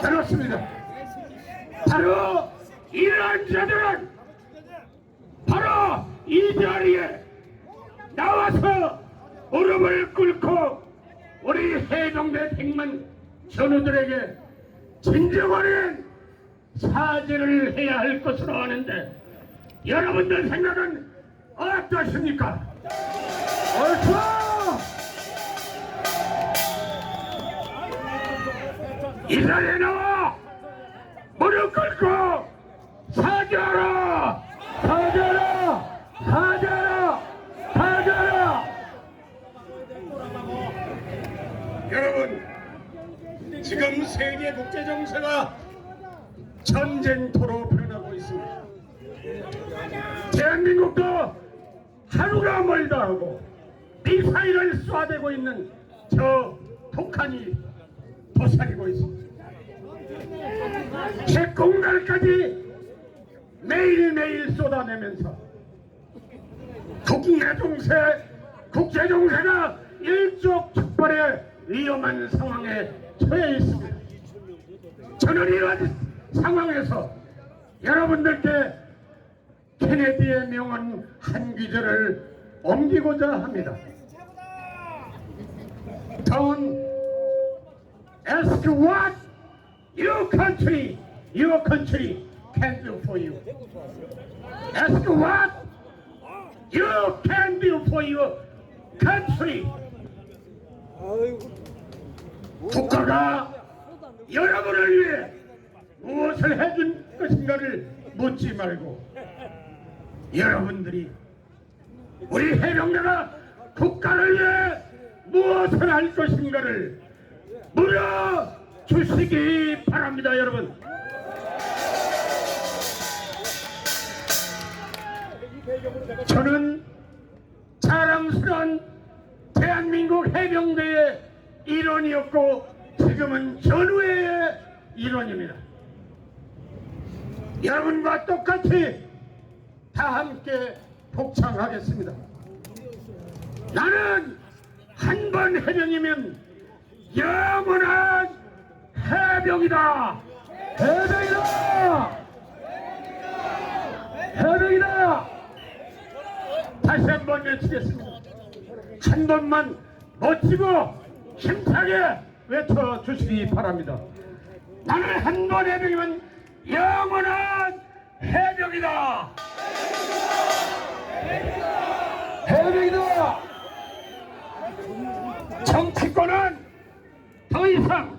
그렇습니다. 바로 이러한 자들은 바로 이 자리에 나와서 무릎을 꿇고 우리 해병대 100만 전우들에게 진정한 사죄를 해야 할 것으로 아는데 여러분들 생각은 어떠십니까? 옳죠? 이 자리에 나와 무릎 꿇고 사죄하라! 사죄하라! 사죄하라! 사죄하라! 여러분, 지금 세계 국제 정세가 전쟁터로 변하고 있습니다. 대한민국도 하루가 멀다 하고 미사일을 쏴대고 있는 저 북한이 도사리고 있습니다. 핵공갈까지 매일매일 쏟아내면서 국제정세가 일촉즉발의 위험한 상황에 처해 있습니다. 저는 이런 상황에서 여러분들께 케네디의 명언 한 구절을 옮기고자 합니다. Don't ask what your country can do for you. Ask what you can do for your country. 국가가 여러분을 위해 무엇을 해준 것인가를 묻지 말고 여러분들이 우리 해병대가 국가를 위해 무엇을 할 것인가를 물어주시기 바랍니다. 여러분, 저는 자랑스러운 대한민국 해병대의 일원이었고 지금은 전후의 일원입니다. 여러분과 똑같이 다 함께 복창하겠습니다. 나는 한 번 해병이면 영원한 해병이다. 해병이다. 해병이다. 다시 한 번 외치겠습니다. 한 번만 멋지고 힘차게 외쳐주시기 바랍니다. 나는 한 번 해병이면 영원한 해병이다. 해병이다. 정치권은 더 이상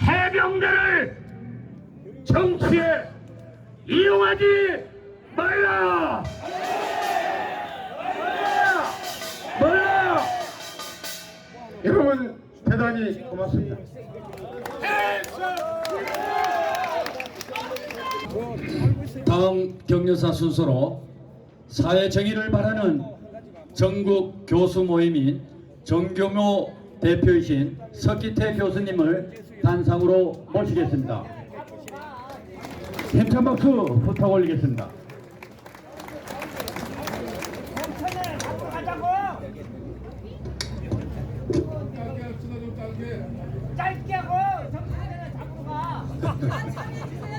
해병대를 정치에 이용하지 말라. 말라. 여러분 대단히 고맙습니다. 다음 격려사 순서로 사회 정의를 바라는 전국 교수 모임인 정교묘 대표이신 석기태 교수님을 단상으로 모시겠습니다. 힘찬 박수 부탁 올리겠습니다.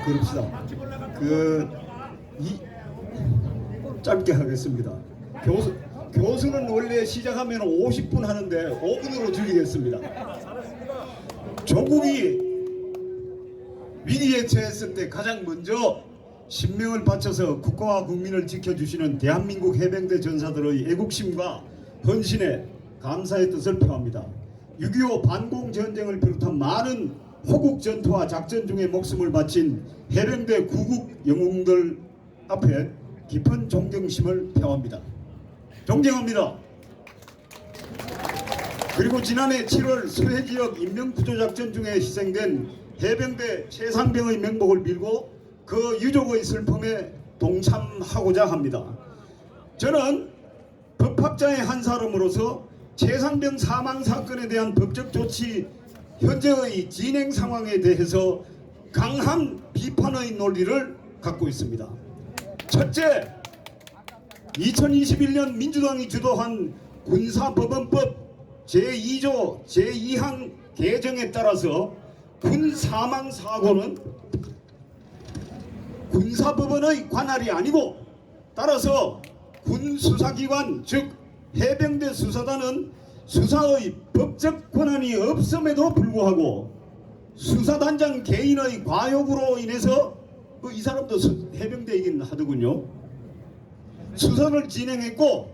그럽시다. 짧게 하겠습니다. 교수는 원래 시작하면 50분 하는데 5분으로 줄이겠습니다. 조국이 위기에 처했을 때 가장 먼저 신명을 바쳐서 국가와 국민을 지켜주시는 대한민국 해병대 전사들의 애국심과 헌신에 감사의 뜻을 표합니다. 6.25 반공전쟁을 비롯한 많은 호국 전투와 작전 중에 목숨을 바친 해병대 구국 영웅들 앞에 깊은 존경심을 표합니다. 존경합니다. 그리고 지난해 7월 수해지역 인명구조작전 중에 희생된 해병대 최상병의 명복을 빌고 그 유족의 슬픔에 동참하고자 합니다. 저는 법학자의 한 사람으로서 최상병 사망 사건에 대한 법적 조치 현재의 진행 상황에 대해서 강한 비판의 논리를 갖고 있습니다. 첫째, 2021년 민주당이 주도한 군사법원법 제2조 제2항 개정에 따라서 군 사망 사고는 군사법원의 관할이 아니고 따라서 군 수사기관 즉 해병대 수사단은 수사의 법적 권한이 없음에도 불구하고 수사단장 개인의 과욕으로 인해서 이 사람도 해병대이긴 하더군요. 수사를 진행했고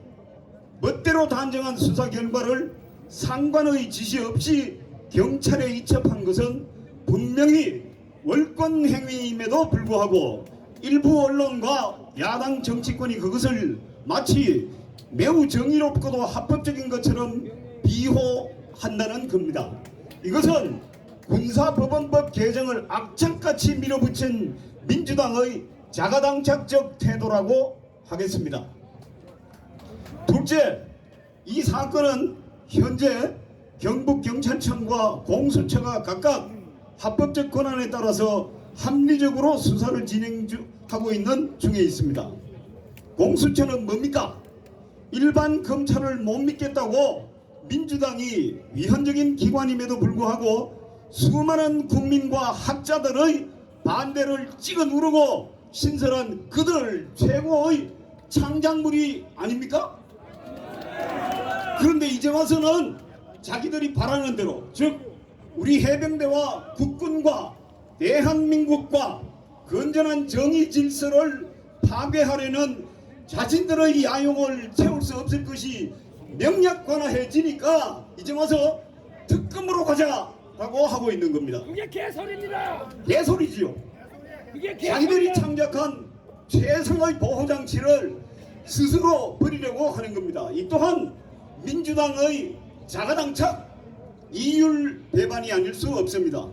멋대로 단정한 수사 결과를 상관의 지시 없이 경찰에 이첩한 것은 분명히 월권 행위임에도 불구하고 일부 언론과 야당 정치권이 그것을 마치 매우 정의롭고도 합법적인 것처럼 비호한다는 겁니다. 이것은 군사법원법 개정을 악착같이 밀어붙인 민주당의 자가당착적 태도라고 하겠습니다. 둘째, 이 사건은 현재 경북경찰청과 공수처가 각각 합법적 권한에 따라서 합리적으로 수사를 진행하고 있는 중에 있습니다. 공수처는 뭡니까? 일반 검찰을 못 믿겠다고 민주당이 위헌적인 기관임에도 불구하고 수많은 국민과 학자들의 반대를 찍어 누르고 신설한 그들 최고의 창작물이 아닙니까? 그런데 이제 와서는 자기들이 바라는 대로, 즉 우리 해병대와 국군과 대한민국과 건전한 정의 질서를 파괴하려는 자신들의 야용을 채울 수 없을 것이 명약관화해지니까 이제 와서 특검으로 가자라고 하고 있는 겁니다. 그게 개소리입니다. 개소리지요. 그게 자기들이 창작한 최상의 보호장치를 스스로 버리려고 하는 겁니다. 이 또한 민주당의 자가당착, 이율 배반이 아닐 수 없습니다.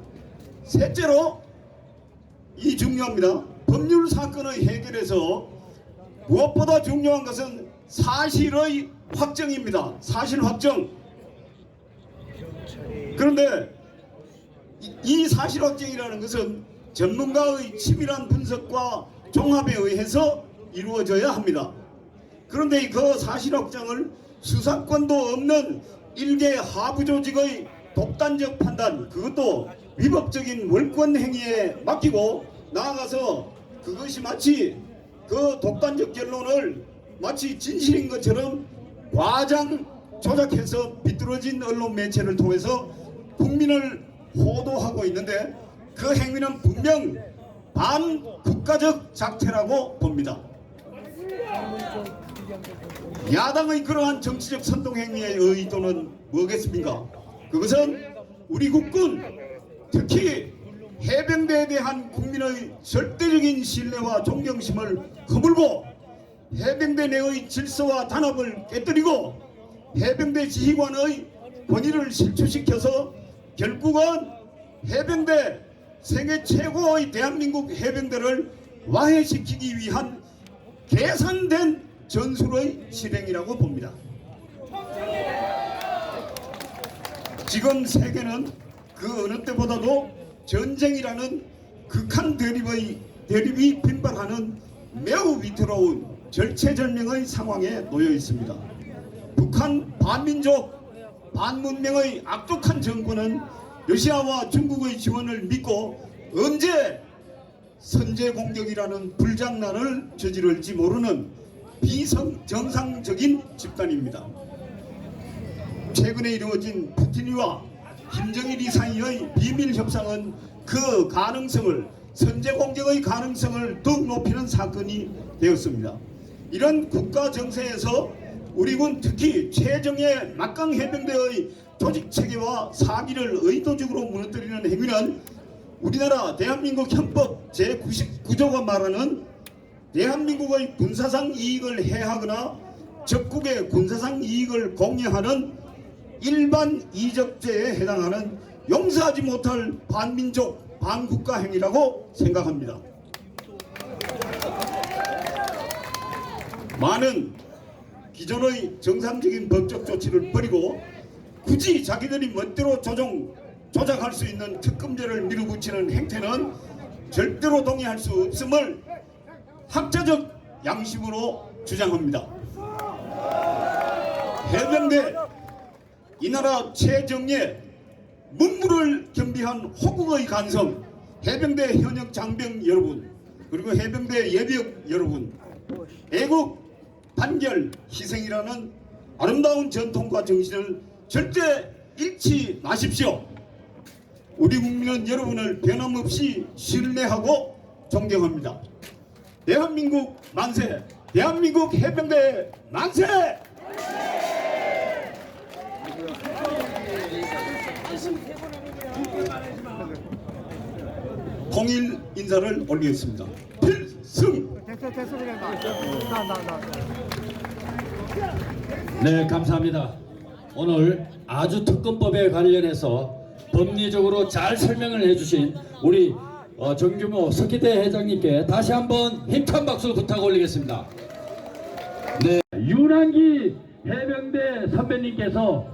셋째로, 이 중요합니다. 법률 사건의 해결에서 무엇보다 중요한 것은 사실의 확정입니다. 사실 확정. 그런데 이 사실 확정이라는 것은 전문가의 치밀한 분석과 종합에 의해서 이루어져야 합니다. 그런데 그 사실 확정을 수사권도 없는 일개 하부 조직의 독단적 판단, 그것도 위법적인 월권 행위에 맡기고 나아가서 그것이 마치 그 독단적 결론을 마치 진실인 것처럼 과장 조작해서 비뚤어진 언론 매체를 통해서 국민을 호도하고 있는데, 그 행위는 분명 반국가적 작태라고 봅니다. 야당의 그러한 정치적 선동행위의 의도는 뭐겠습니까? 그것은 우리 국군, 특히 해병대에 대한 국민의 절대적인 신뢰와 존경심을 허물고 해병대 내의 질서와 단합을 깨뜨리고 해병대 지휘관의 권위를 실추시켜서 결국은 해병대, 세계 최고의 대한민국 해병대를 와해시키기 위한 계산된 전술의 실행이라고 봅니다. 지금 세계는 그 어느 때보다도 전쟁이라는 극한 대립이 빈발하는 매우 위태로운 절체절명의 상황에 놓여 있습니다. 북한 반민족, 반문명의 악독한 정권은 러시아와 중국의 지원을 믿고 언제 선제 공격이라는 불장난을 저지를지 모르는 비정상적인 집단입니다. 최근에 이루어진 푸틴이와 김정일이 사이의 비밀 협상은 그 가능성을, 선제 공격의 가능성을 더욱 높이는 사건이 되었습니다. 이런 국가 정세에서 우리 군, 특히 최정예 막강 해병대의 조직 체계와 사기를 의도적으로 무너뜨리는 행위는 우리나라 대한민국 헌법 제99조가 말하는 대한민국의 군사상 이익을 해하거나 적국의 군사상 이익을 공유하는 일반 이적죄에 해당하는 용서하지 못할 반민족, 반국가 행위라고 생각합니다. 많은 기존의 정상적인 법적 조치를 버리고 굳이 자기들이 멋대로 조작할 수 있는 특검제를 밀어붙이는 행태는 절대로 동의할 수 없음을 학자적 양심으로 주장합니다. 해병대, 이 나라 최정예, 문무를 겸비한 호국의 간성, 해병대 현역 장병 여러분, 그리고 해병대 예비역 여러분, 애국, 단결, 희생이라는 아름다운 전통과 정신을 절대 잃지 마십시오. 우리 국민은 여러분을 변함없이 신뢰하고 존경합니다. 대한민국 만세! 대한민국 해병대 만세! 통일 인사를 올리겠습니다. 필승! 네, 감사합니다. 오늘 아주 특검법에 관련해서 법리적으로 잘 설명을 해주신 우리 정규모 석기태 회장님께 다시 한번 힘찬 박수 부탁 올리겠습니다. 네, 윤한기 해병대 선배님께서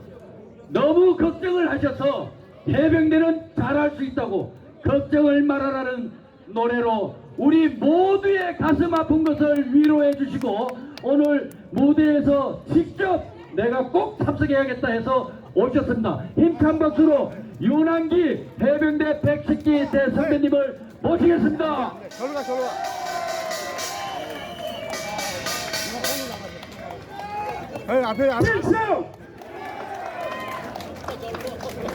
너무 걱정을 하셔서 해병대는 잘할 수 있다고 걱정을 말아라는 노래로 우리 모두의 가슴 아픈 것을 위로해 주시고 오늘 무대에서 직접 내가 꼭 참석해야겠다 해서 오셨습니다. 힘찬 박수로 윤한기 해병대 110기 대선배님을 모시겠습니다. 저리 가. 앞에. 필승!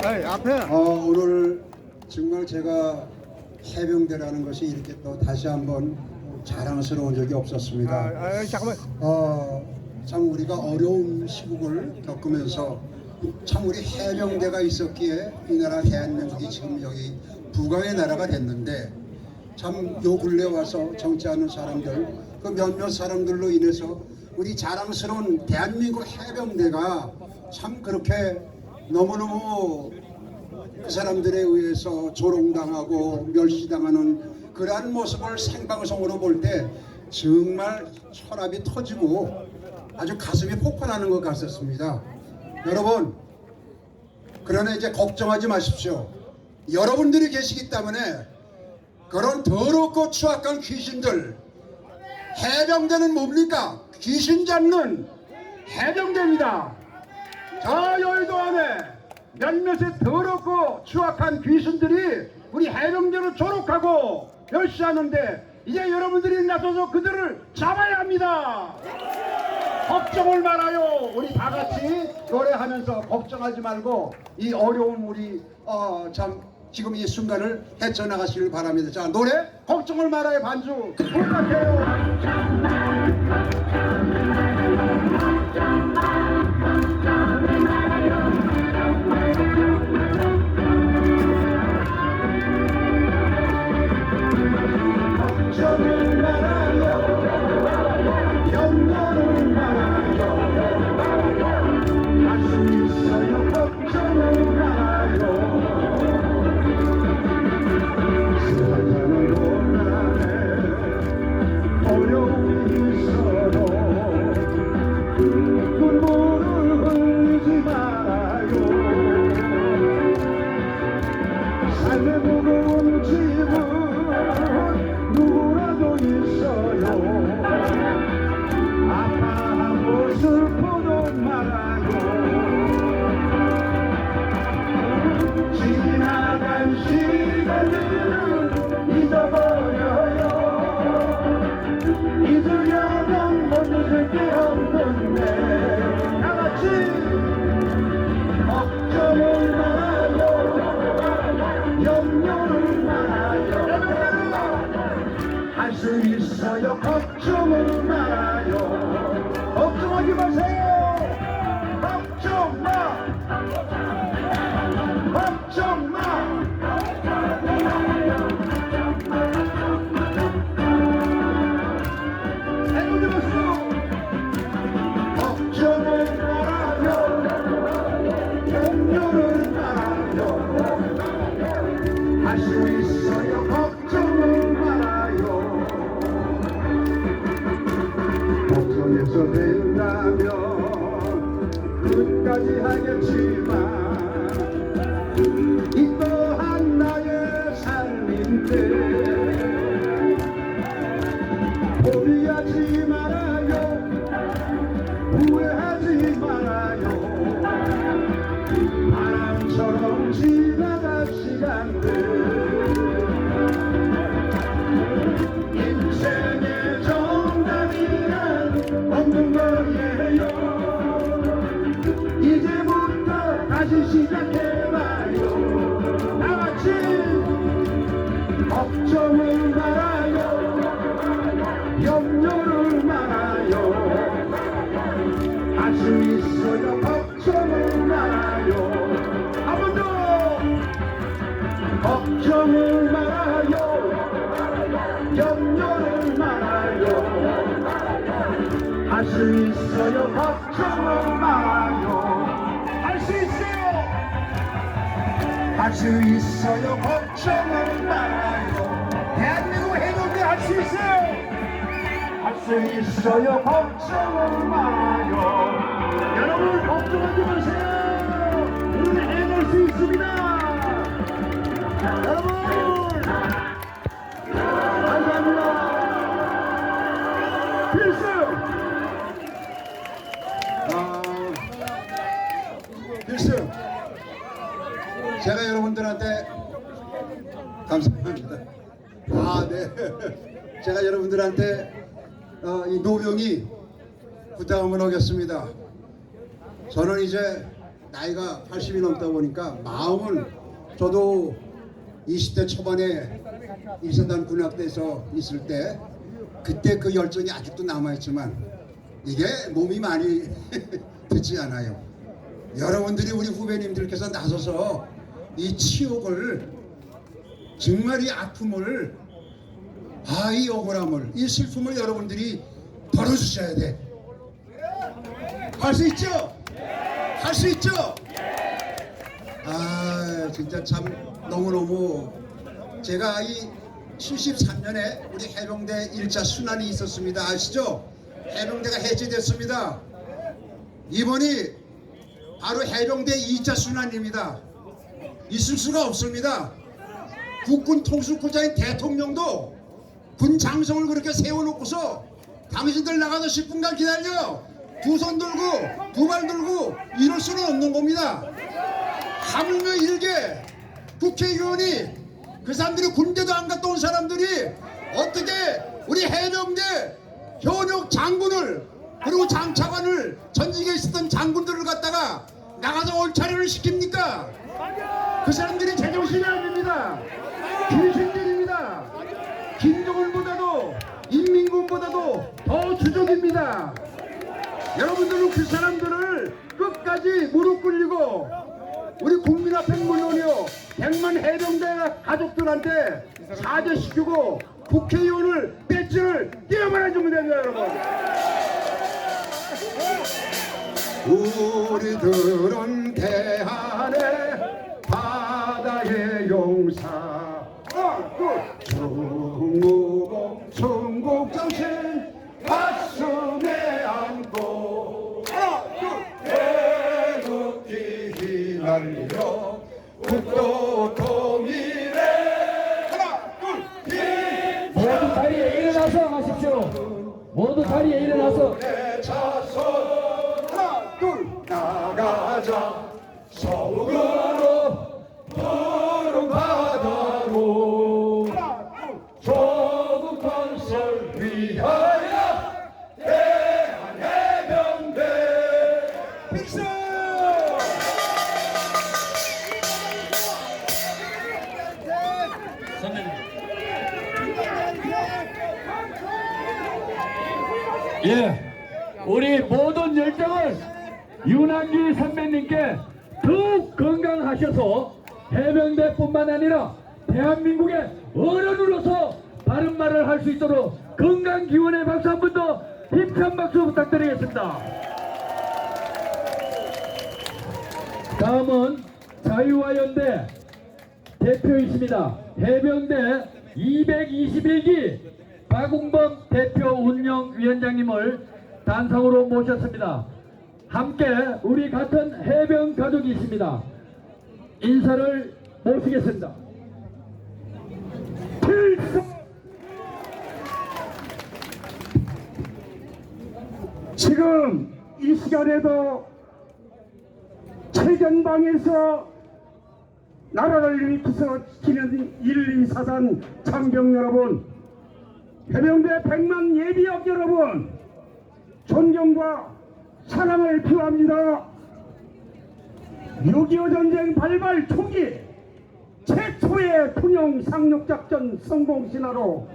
아이, 앞에. 오늘 정말 제가 해병대라는 것이 이렇게 또 다시 한번 자랑스러운 적이 없었습니다. 잠깐만. 참 우리가 어려운 시국을 겪으면서 참 우리 해병대가 있었기에 이 나라 대한민국이 지금 여기 부강의 나라가 됐는데 참 요 근래 와서 정치하는 사람들 그 몇몇 사람들로 인해서 우리 자랑스러운 대한민국 해병대가 참 그렇게 너무너무 그 사람들에 의해서 조롱당하고 멸시당하는 그러한 모습을 생방송으로 볼 때 정말 혈압이 터지고 아주 가슴이 폭발하는 것 같았습니다. 여러분, 그러나 이제 걱정하지 마십시오. 여러분들이 계시기 때문에 그런 더럽고 추악한 귀신들, 해병대는 뭡니까? 귀신 잡는 해병대입니다. 저 여의도 안에 몇몇의 더럽고 추악한 귀신들이 우리 해병대를 조롱하고 멸시하는데 이제 여러분들이 나서서 그들을 잡아야 합니다. 걱정을 말아요. 우리 다 같이 노래하면서 걱정하지 말고 이 어려운 우리 참 지금 이 순간을 헤쳐나가시길 바랍니다. 자, 노래 걱정을 말아요 반주 부탁해요. 걱정을 말아요. 염려를 말아요. 할 수 있어요. 걱정을 말아요. 세상은 고난에 어려움이 있어도 눈물을 흘리지 말아요. 삶의 무거운 짐은 누구라도 있어요. 아파하고 슬퍼도 말아요. 지나간 시간들은 잊어버려요. 잊으려면 못 잊을 게 없는데 다같이 걱정을 말아요. 염려를 말아요. 할 수 있어요. 걱정을 말아요. 걱정하지 마세요. 걱정 마. 걱정 마. 해보지 마세요. 걱정을 말아요. 염려를 말아요. 할 수 있어요. 걱정을 말아요. 걱정해서 된다면 끝까지 하겠지만 이 또한 나의 삶인데 포기하지 말아요. 후회하지 말아요. 바람처럼 지나갈 시간들 인생의 정답이란 없는 거예요. 이제부터 다시 시작해봐요. 다같이 걱정을 말아요. 염려를 말아요. 할 수 있어요. 걱정을 말아요. 한 번 더 걱정을 말아요. 염려를 말아요. 할 수 있어요. 걱정을 말아요. 할 수 있어요. 할 수 있어요. 걱정을 말아요. 대한민국 해병대 할 수 있어요. 할 수 있어요. 걱정을 말아요. 여러분 걱정하지 마세요. 우리 해낼 수 있습니다. 여러분 감사합니다. 필수. 필수. 제가 여러분들한테 감사합니다. 네. 제가 여러분들한테 이 노병이 부탁 한번 하겠습니다. 저는 이제 나이가 80이 넘다 보니까 마음은 저도 20대 초반에 일사단 군악대에서 있을 때 그때 그 열정이 아직도 남아있지만 이게 몸이 많이 듣지 않아요. 여러분들이 우리 후배님들께서 나서서 이 치욕을 정말 이 아픔을 이 억울함을 이 슬픔을 여러분들이 덜어주셔야 돼. 할 수 있죠? 할 수 있죠? 진짜 참 너무너무 제가 이 73년에 우리 해병대 1차 순환이 있었습니다. 아시죠? 해병대가 해체됐습니다. 이번이 바로 해병대 2차 순환입니다. 있을 수가 없습니다. 국군 통수권자인 대통령도 군 장성을 그렇게 세워놓고서 당신들 나가서 10분간 기다려 두 손 들고 두 발 들고 이럴 수는 없는 겁니다. 하물며 일개 국회의원이 그 사람들이 군대도 안 갔다 온 사람들이 어떻게 우리 해병대 현역 장군을 그리고 장차관을 전직에 있었던 장군들을 갖다가 나가서 얼차려를 시킵니까? 그 사람들이 제정신이 아닙니다. 귀신들입니다. 김정은보다도 인민군보다도 더 주적입니다. 여러분들은 그 사람들을 끝까지 무릎 꿇리고 우리 국민 앞에 물론이요 100만 해병대 가족들한테 사죄시키고 국회의원을 배지를 띄어말아주면 됩니다. 여러분 우리들은 대한의 바다의 용사 중무공 중국정신 가슴에 안고 대륙기 휘날려 국도 통일에 모두 자리에 일어나서 하십시오. 모두 자리에 일어나서 나가자 서울으로 푸른 바다로 조국 건설 위하여 대한해병대 필수. 예, 우리 모든 열정을 윤한기 선배님께 더욱 건강하셔서 해병대뿐만 아니라 대한민국의 어른으로서 바른 말을 할 수 있도록 건강 기원의 박수 한 번 더 힘찬 박수 부탁드리겠습니다. 다음은 자유화연대 대표이십니다. 해병대 221기 박웅범 대표 운영위원장님을 단상으로 모셨습니다. 함께 우리 같은 해병 가족이십니다. 인사를 모시겠습니다. 필수! 지금 이 시간에도 최전방에서 나라를 일으켜서 지키는 124단 장병 여러분, 해병대 100만 예비역 여러분, 존경과 사랑을 표합니다. 6.25 전쟁 발발 초기 최초의 통영 상륙작전 성공 신화로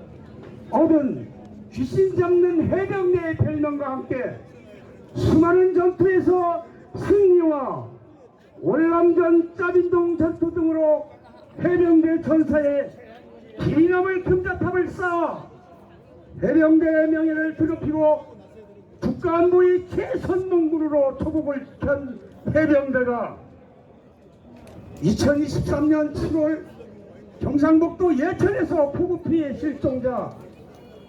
얻은 귀신 잡는 해병대의 별명과 함께 수많은 전투에서 승리와 월남전 짜빈동 전투 등으로 해병대 전사의 기념을 금자탑을 쌓아 해병대의 명예를 드높이고 국가안보의 최선봉군으로 조국을 지킨 해병대가 2023년 7월 경상북도 예천에서 폭우 피해 실종자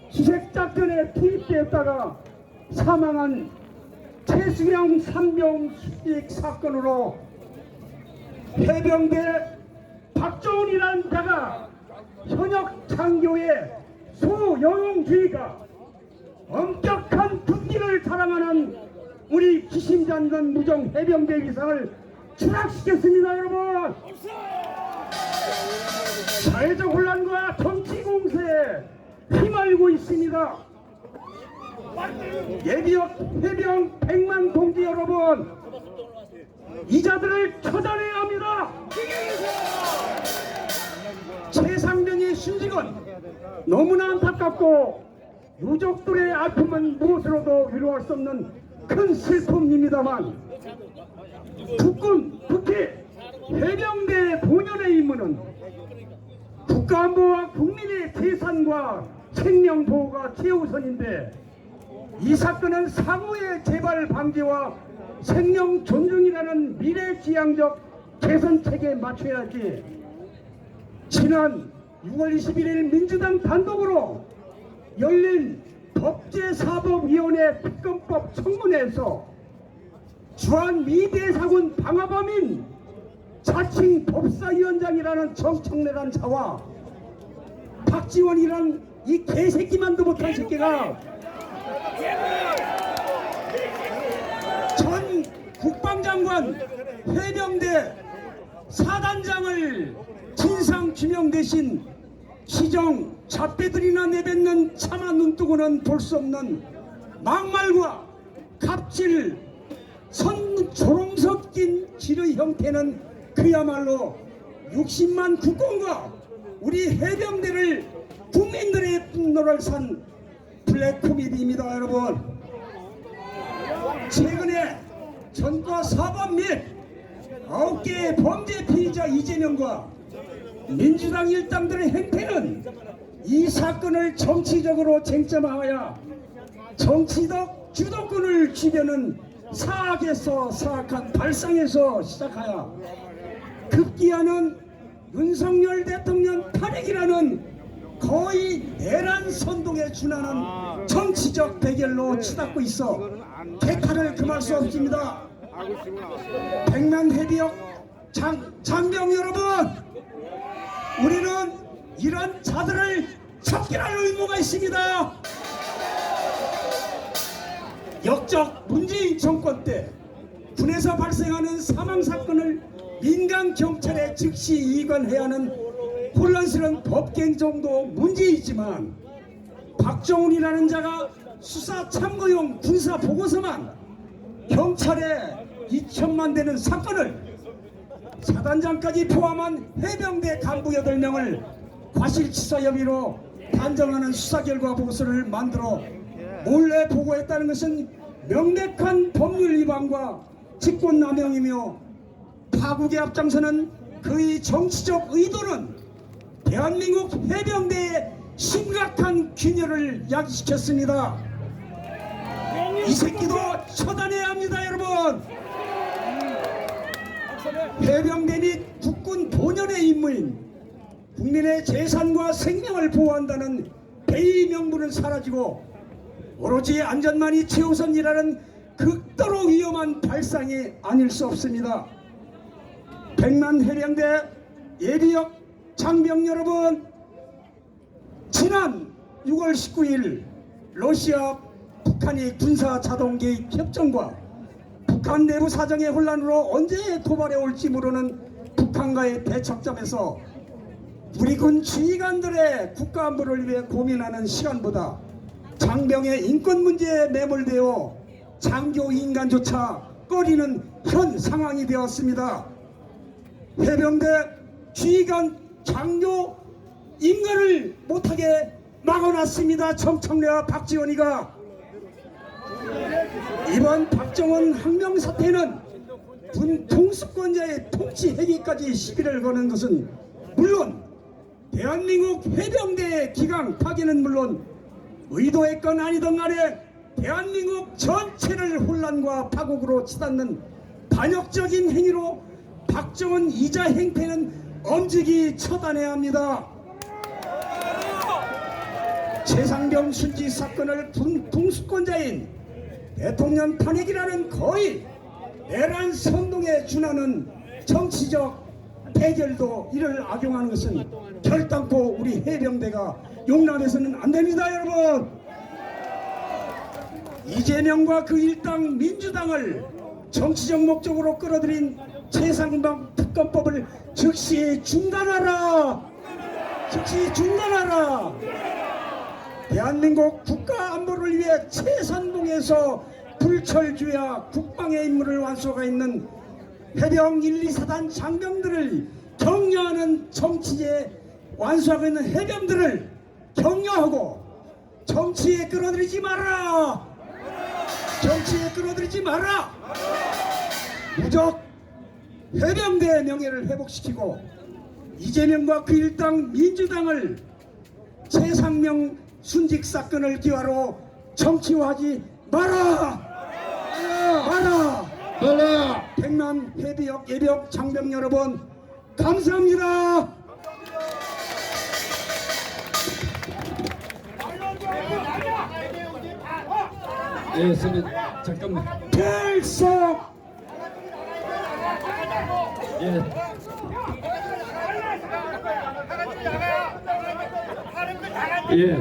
수색작전에 투입되었다가 사망한 최수경 상병 수직 사건으로 해병대 박정훈이라는 자가 현역 장교의 소영웅주의가 엄격한 군기를 자랑하는 우리 기심장군 무정 해병대 위상을 추락시켰습니다. 여러분, 사회적 혼란과 정치 공세에 휘말리고 있습니다. 예비역 해병 100만 동지 여러분, 이 자들을 처단해야 합니다. 최상병의 순직은 너무나 안타깝고 유족들의 아픔은 무엇으로도 위로할 수 없는 큰 슬픔입니다만 특히 해병대 본연의 임무는 국가안보와 국민의 재산과 생명보호가 최우선인데 이 사건은 사고의 재발 방지와 생명 존중이라는 미래지향적 개선책에 맞춰야지 지난 6월 21일 민주당 단독으로 열린 법제사법위원회 특검법 청문회에서 주한 대사군 방화범인 자칭 법사위원장이라는 정청래란 자와 박지원이란 이 개새끼만도 못한 새끼가 전 국방장관 해병대 사단장을 진상규명 대신 시정 잡배들이나 내뱉는 차마 눈뜨고는 볼 수 없는 막말과 갑질 조롱 섞인 질의 형태는 그야말로 60만 국군과 우리 해병대를 국민들의 분노를 산 블랙 코미디입니다. 여러분, 최근에 전과 사법 및 9개의 범죄 피의자 이재명과 민주당 일당들의 행태는 이 사건을 정치적으로 쟁점화하여 정치적 주도권을 쥐려는 사악에서 사악한 발상에서 시작하여 급기야는 윤석열 대통령 탄핵이라는 거의 내란 선동에 준하는 정치적 대결로 치닫고 있어 개탄을 금할 수 없습니다. 백만 해비역 장병 여러분, 우리는 이런 자들을 척결할 의무가 있습니다. 역적 문재인 정권 때 군에서 발생하는 사망사건을 민간 경찰에 즉시 이관해야 하는 혼란스러운 법갱 정도 문제이지만 박정훈이라는 자가 수사 참고용 군사 보고서만 경찰에 2천만 되는 사건을 사단장까지 포함한 해병대 간부 8명을 과실치사 혐의로 단정하는 수사 결과 보고서를 만들어 몰래 보고했다는 것은 명백한 법률 위반과 직권남용이며 파국에 앞장서는 그의 정치적 의도는 대한민국 해병대의 심각한 균열을 야기시켰습니다. 이 새끼도 처단해야 합니다. 여러분, 해병대 및 국군 본연의 임무인 국민의 재산과 생명을 보호한다는 대의 명분은 사라지고 오로지 안전만이 최우선이라는 극도로 위험한 발상이 아닐 수 없습니다. 백만 해병대 예비역 장병 여러분, 지난 6월 19일 러시아 북한이 군사 자동 개입 협정과 북한 내부 사정의 혼란으로 언제 도발해 올지 모르는 북한과의 대척점에서 우리 군 지휘관들의 국가안보를 위해 고민하는 시간보다 장병의 인권 문제에 매몰되어 장교 인간조차 꺼리는 현 상황이 되었습니다. 해병대 지휘관 장교 인간을 못하게 막아놨습니다. 정청래와 박지원이가. 이번 박정원 항명 사태는 군 통수권자의 통치 해기까지 시비를 거는 것은 물론 대한민국 해병대의 기강 파괴는 물론 의도했건 아니든 간에 대한민국 전체를 혼란과 파국으로 치닫는 반역적인 행위로 박정원 이자 행태는 엄직히 처단해야 합니다. 최상병 순직 사건을 통수권자인 대통령 탄핵이라는 거의 내란 선동에 준하는 정치적 대결도 이를 악용하는 것은 결단코 우리 해병대가 용납해서는 안 됩니다. 여러분, 이재명과 그 일당 민주당을 정치적 목적으로 끌어들인 최상병 특검법을 즉시 중단하라. 즉시 중단하라. 대한민국 국가 안보를 위해 최선봉에서 불철주야 국방의 임무를 완수하고 있는 해병 1, 2, 4단 장병들을 격려하는 정치에 완수하고 있는 해병들을 격려하고 정치에 끌어들이지 마라. 정치에 끌어들이지 마라. 무적 해병대의 명예를 회복시키고 이재명과 그 일당 민주당을 최상명 순직 사건을 기화로 정치화하지 마라. 마라. 백만 해비역 예비역 장병 여러분 감사합니다. 예, 선생님 잠깐만. 필석. 예. 예,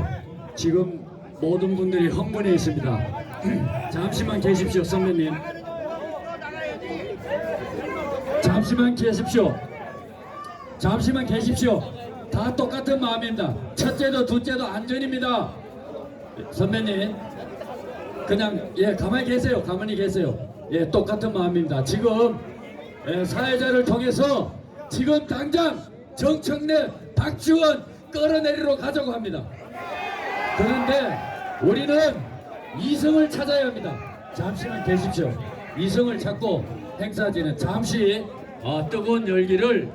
지금 모든 분들이 흥분해 있습니다. 잠시만 계십시오, 선배님. 잠시만 계십시오. 잠시만 계십시오. 다 똑같은 마음입니다. 첫째도 둘째도 안전입니다. 선배님, 그냥 가만히 계세요. 가만히 계세요. 예, 똑같은 마음입니다. 지금 사회자를 통해서 지금 당장 정청래, 박지원 끌어내리러 가자고 합니다. 그런데 우리는 이성을 찾아야 합니다. 잠시만 계십시오. 이성을 찾고 행사지는 잠시 뜨거운 열기를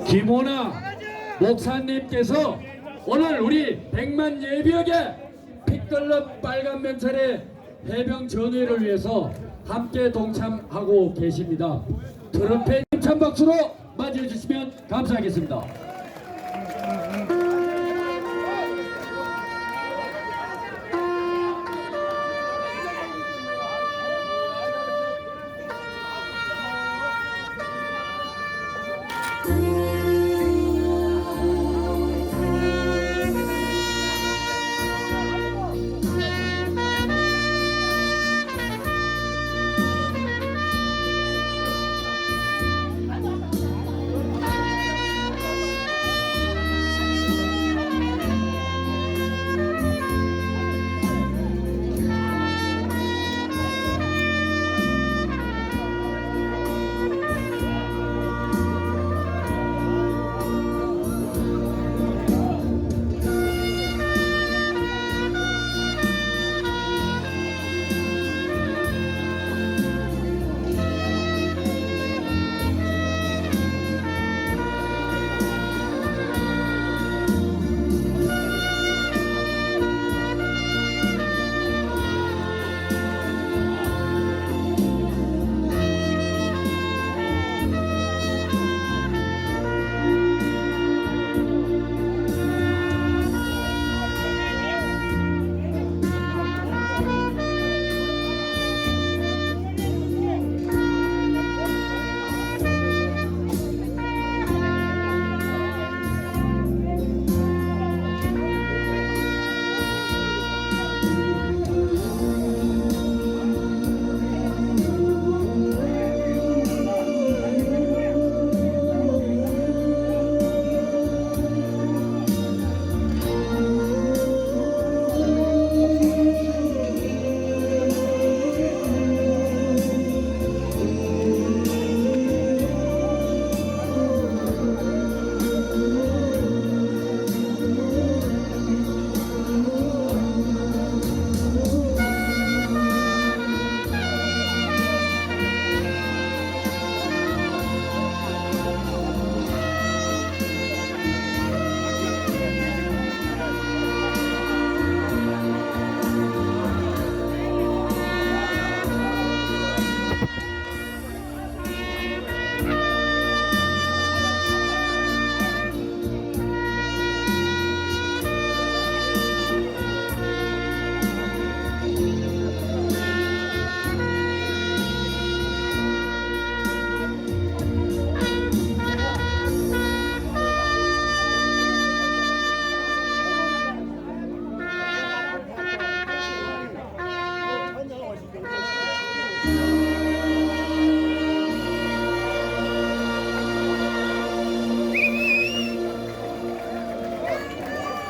김호나 목사님께서 오늘 우리 백만 예비역의 핏글럽 빨간 명찰의 해병 전우회를 위해서 함께 동참하고 계십니다. 트럼펫 힘찬 박수로 맞이해 주시면 감사하겠습니다.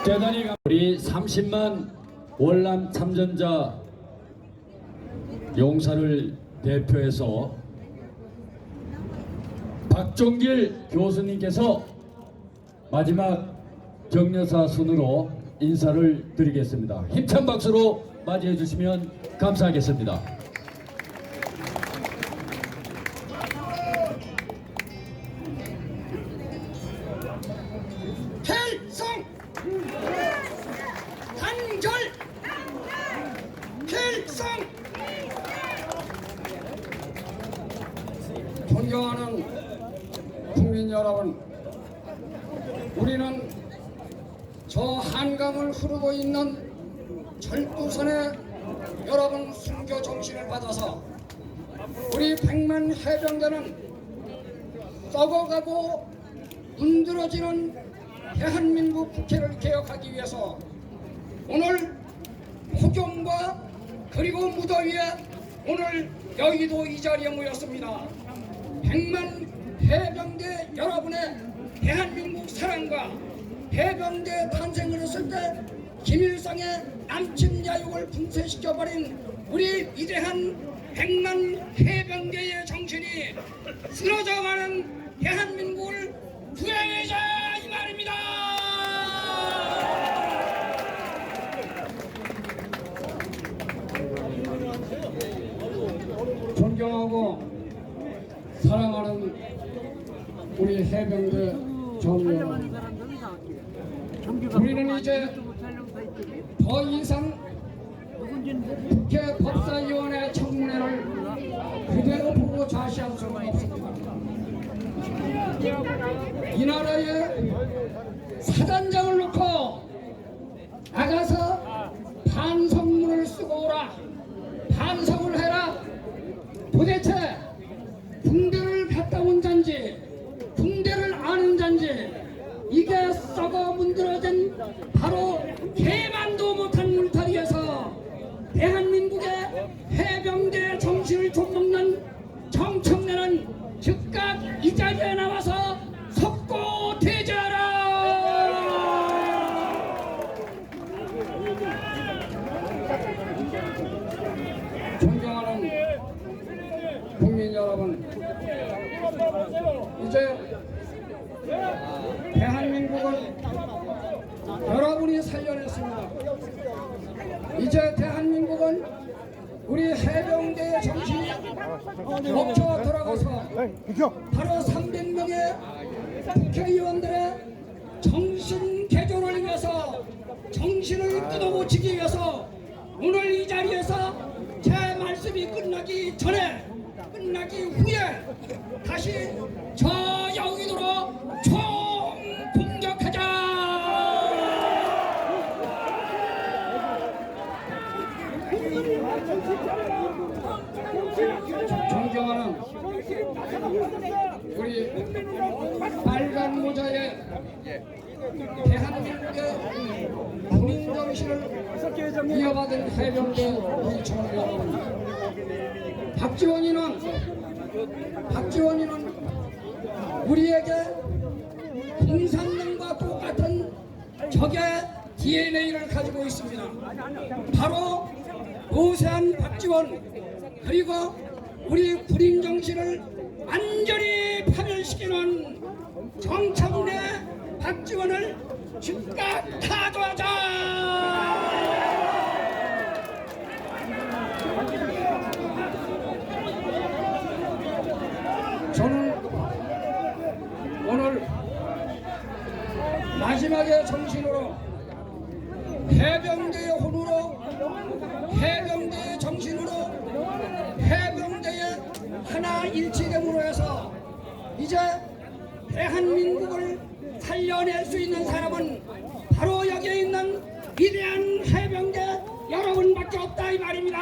대단히 우리 30만 월남 참전자 용사를 대표해서 박종길 교수님께서 마지막 격려사 순으로 인사를 드리겠습니다. 힘찬 박수로 맞이해 주시면 감사하겠습니다. 필성 단결 필성 존경하는 국민 여러분, 우리는 저 한강을 흐르고 있는 절두선에 여러분 순교 정신을 받아서 우리 100만 해병대는 썩어가고 문드러지는 대한민국 국회를 개혁하기 위해서 오늘 폭염과 그리고 무더위에 오늘 여의도 이 자리에 모였습니다. 100만 해병대 여러분의 대한민국 사랑과 해병대 탄생을 했을 때 김일성의 남침 야욕을 분쇄시켜버린 우리 위대한 100만 해병대의 정신이 쓰러져가는 대한민국을 구해내자 이 말입니다. 존경하고 사랑하는 우리 해병대 정부 여러분, 우리는 이제 더 이상 국회 법사위원회 청문회를 그대로 보고 좌시할 수는 없습니다. 이 나라에 사단장을 놓고 나가서 반성문을 쓰고 오라, 반성을 해라. 도대체 군대를 갔다 온 잔지 군대를 아는 잔지 이게 썩어 문드러진 바로 개만도 못한 울타리에서 대한민국의 해병대 정신을 좀먹는 정청래는 즉각 이 자리에 나와서 석고 대죄하라. 존경하는 국민 여러분, 이제 대한민국은 여러분이 살려냈습니다. 이제 대한민국은 우리 해병대의 정신이 멈춰 들어가서 바로 300명의 국회의원들의 정신 개조를 위해서 정신을 뜯어고치기 위해서 오늘 이 자리에서 제 말씀이 끝나기 전에 끝나기 후에 다시 저 여의도로 총공격하자. 존경하는 우리 빨간 모자의 대한민국의 군인 정신을 이어받은 해병대 우리 청년 여러분, 박지원이는 우리에게 공산당과 똑같은 적의 DNA를 가지고 있습니다. 바로 노세한 박지원, 그리고 우리 군인 정신을 완전히 파멸시키는 정청래 박지원을 즉각 타도하자. 저는 오늘 마지막의 정신으로 해병대의 혼으로 해병대의 정신으로 해병대의 하나 일치됨으로 해서 이제 대한민국을 살려낼 수 있는 사람은 바로 여기에 있는 위대한 해병대 여러분밖에 없다 이 말입니다.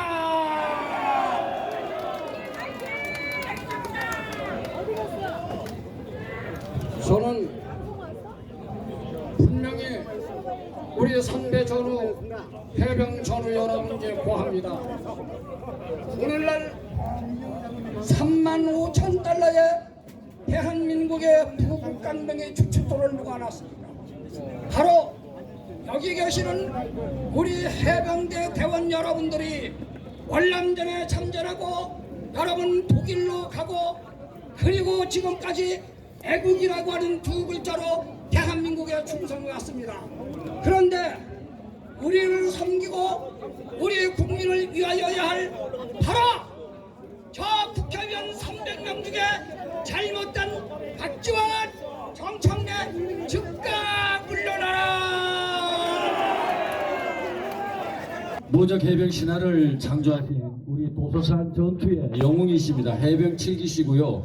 저는 분명히 우리 선배 전우 해병 전우 여러분께 고합니다. 오늘날 35,000달러의 대한민국의 부국강병의 주춧돌을 놓아놨습니다. 바로 여기 계시는 우리 해병대 대원 여러분들이 월남전에 참전하고 여러분 독일로 가고 그리고 지금까지 애국이라고 하는 두 글자로 대한민국에 충성해 왔습니다. 그런데 우리를 섬기고 우리 국민을 위하여야 할 바로 저 국회의원 300명 중에 잘못된 박지원, 정청래 즉각 물러나라. 무적 해병 신화를 창조하신 우리 도서산 전투의 영웅이십니다. 해병 7기시고요.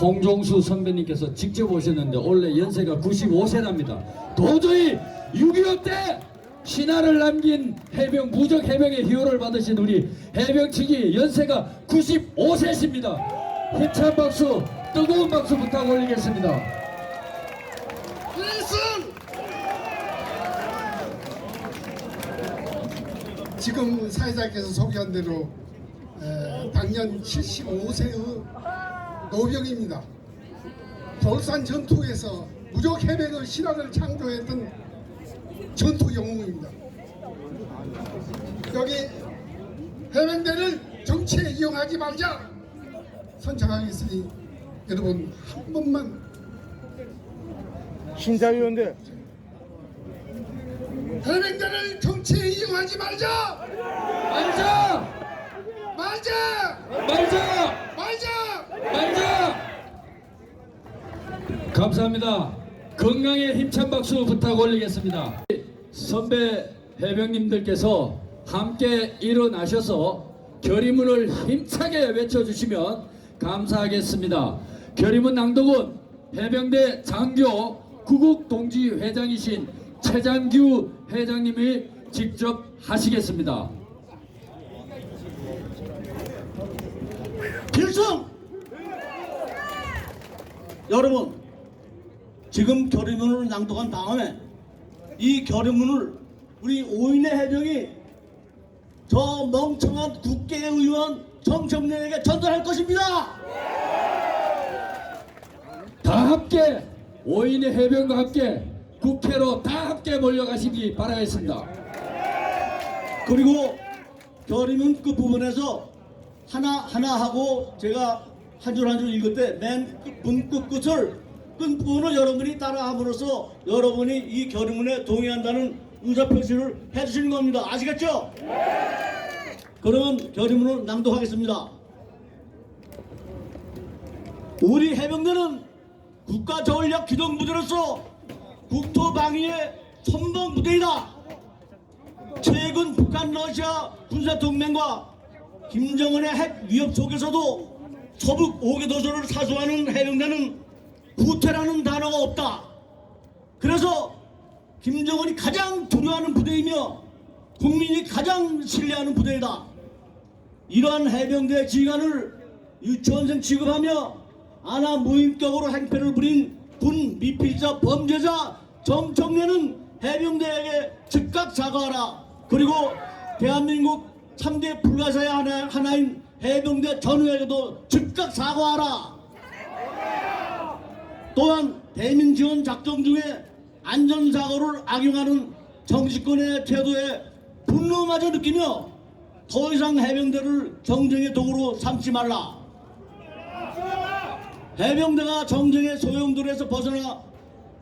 홍종수 선배님께서 직접 오셨는데 원래 연세가 95세랍니다. 도저히 6.25 때 신화를 남긴 해병, 무적 해병의 희호를 받으신 우리 해병 7기 연세가 95세십니다. 힘찬 박수, 뜨거운 박수 부탁 올리겠습니다. 지금 사회자께서 소개한 대로 당년 75세의 노병입니다. 돌산 전투에서 무적 해병의 신화를 창조했던 전투 영웅입니다. 여기 해병대를 정치에 이용하지 말자 선창하겠으니 여러분 한 번만 신자유인데 해병대를 정치에 이용하지 말자! 말자! 말자! 말자! 말자! 말자! 감사합니다. 건강에 힘찬 박수 부탁 올리겠습니다. 선배 해병님들께서 함께 일어나셔서 결의문을 힘차게 외쳐주시면 감사하겠습니다. 결의문 낭독은 해병대 장교 구국동지회장이신 최장규 회장님이 직접 하시겠습니다. 필승! 여러분, 지금 결의문을 낭독한 다음에 이 결의문을 우리 오인의 해병이 저 멍청한 국회의원 정청래에게 전달할 것입니다. 다 함께 오인의 해병과 함께 국회로 다 함께 몰려가시기 바라겠습니다. 그리고 결의문 끝부분에서 하나 하고 제가 한 줄 한 줄 읽을 때 맨 끝부분을 여러분이 따라함으로써 여러분이 이 결의문에 동의한다는 의사표시를 해주시는 겁니다. 아시겠죠? 그러면 결의문을 낭독하겠습니다. 우리 해병대는 국가전략 기동부대로서 국토방위의 선봉부대이다. 최근 북한 러시아 군사동맹과 김정은의 핵 위협 속에서도 서북 5개 도서를 사수하는 해병대는 구태라는 단어가 없다. 그래서 김정은이 가장 두려워하는 부대이며 국민이 가장 신뢰하는 부대이다. 이러한 해병대 지휘관을 유치원생 취급하며 안하 무인격으로 행패를 부린 군 미필자 범죄자 정청래는 해병대에게 즉각 사과하라. 그리고 대한민국 3대 불가사의 하나인 해병대 전우에게도 즉각 사과하라. 또한 대민지원 작전 중에 안전사고를 악용하는 정치권의 태도에 분노마저 느끼며 더 이상 해병대를 정쟁의 도구로 삼지 말라. 해병대가 정쟁의 소용돌이에서 벗어나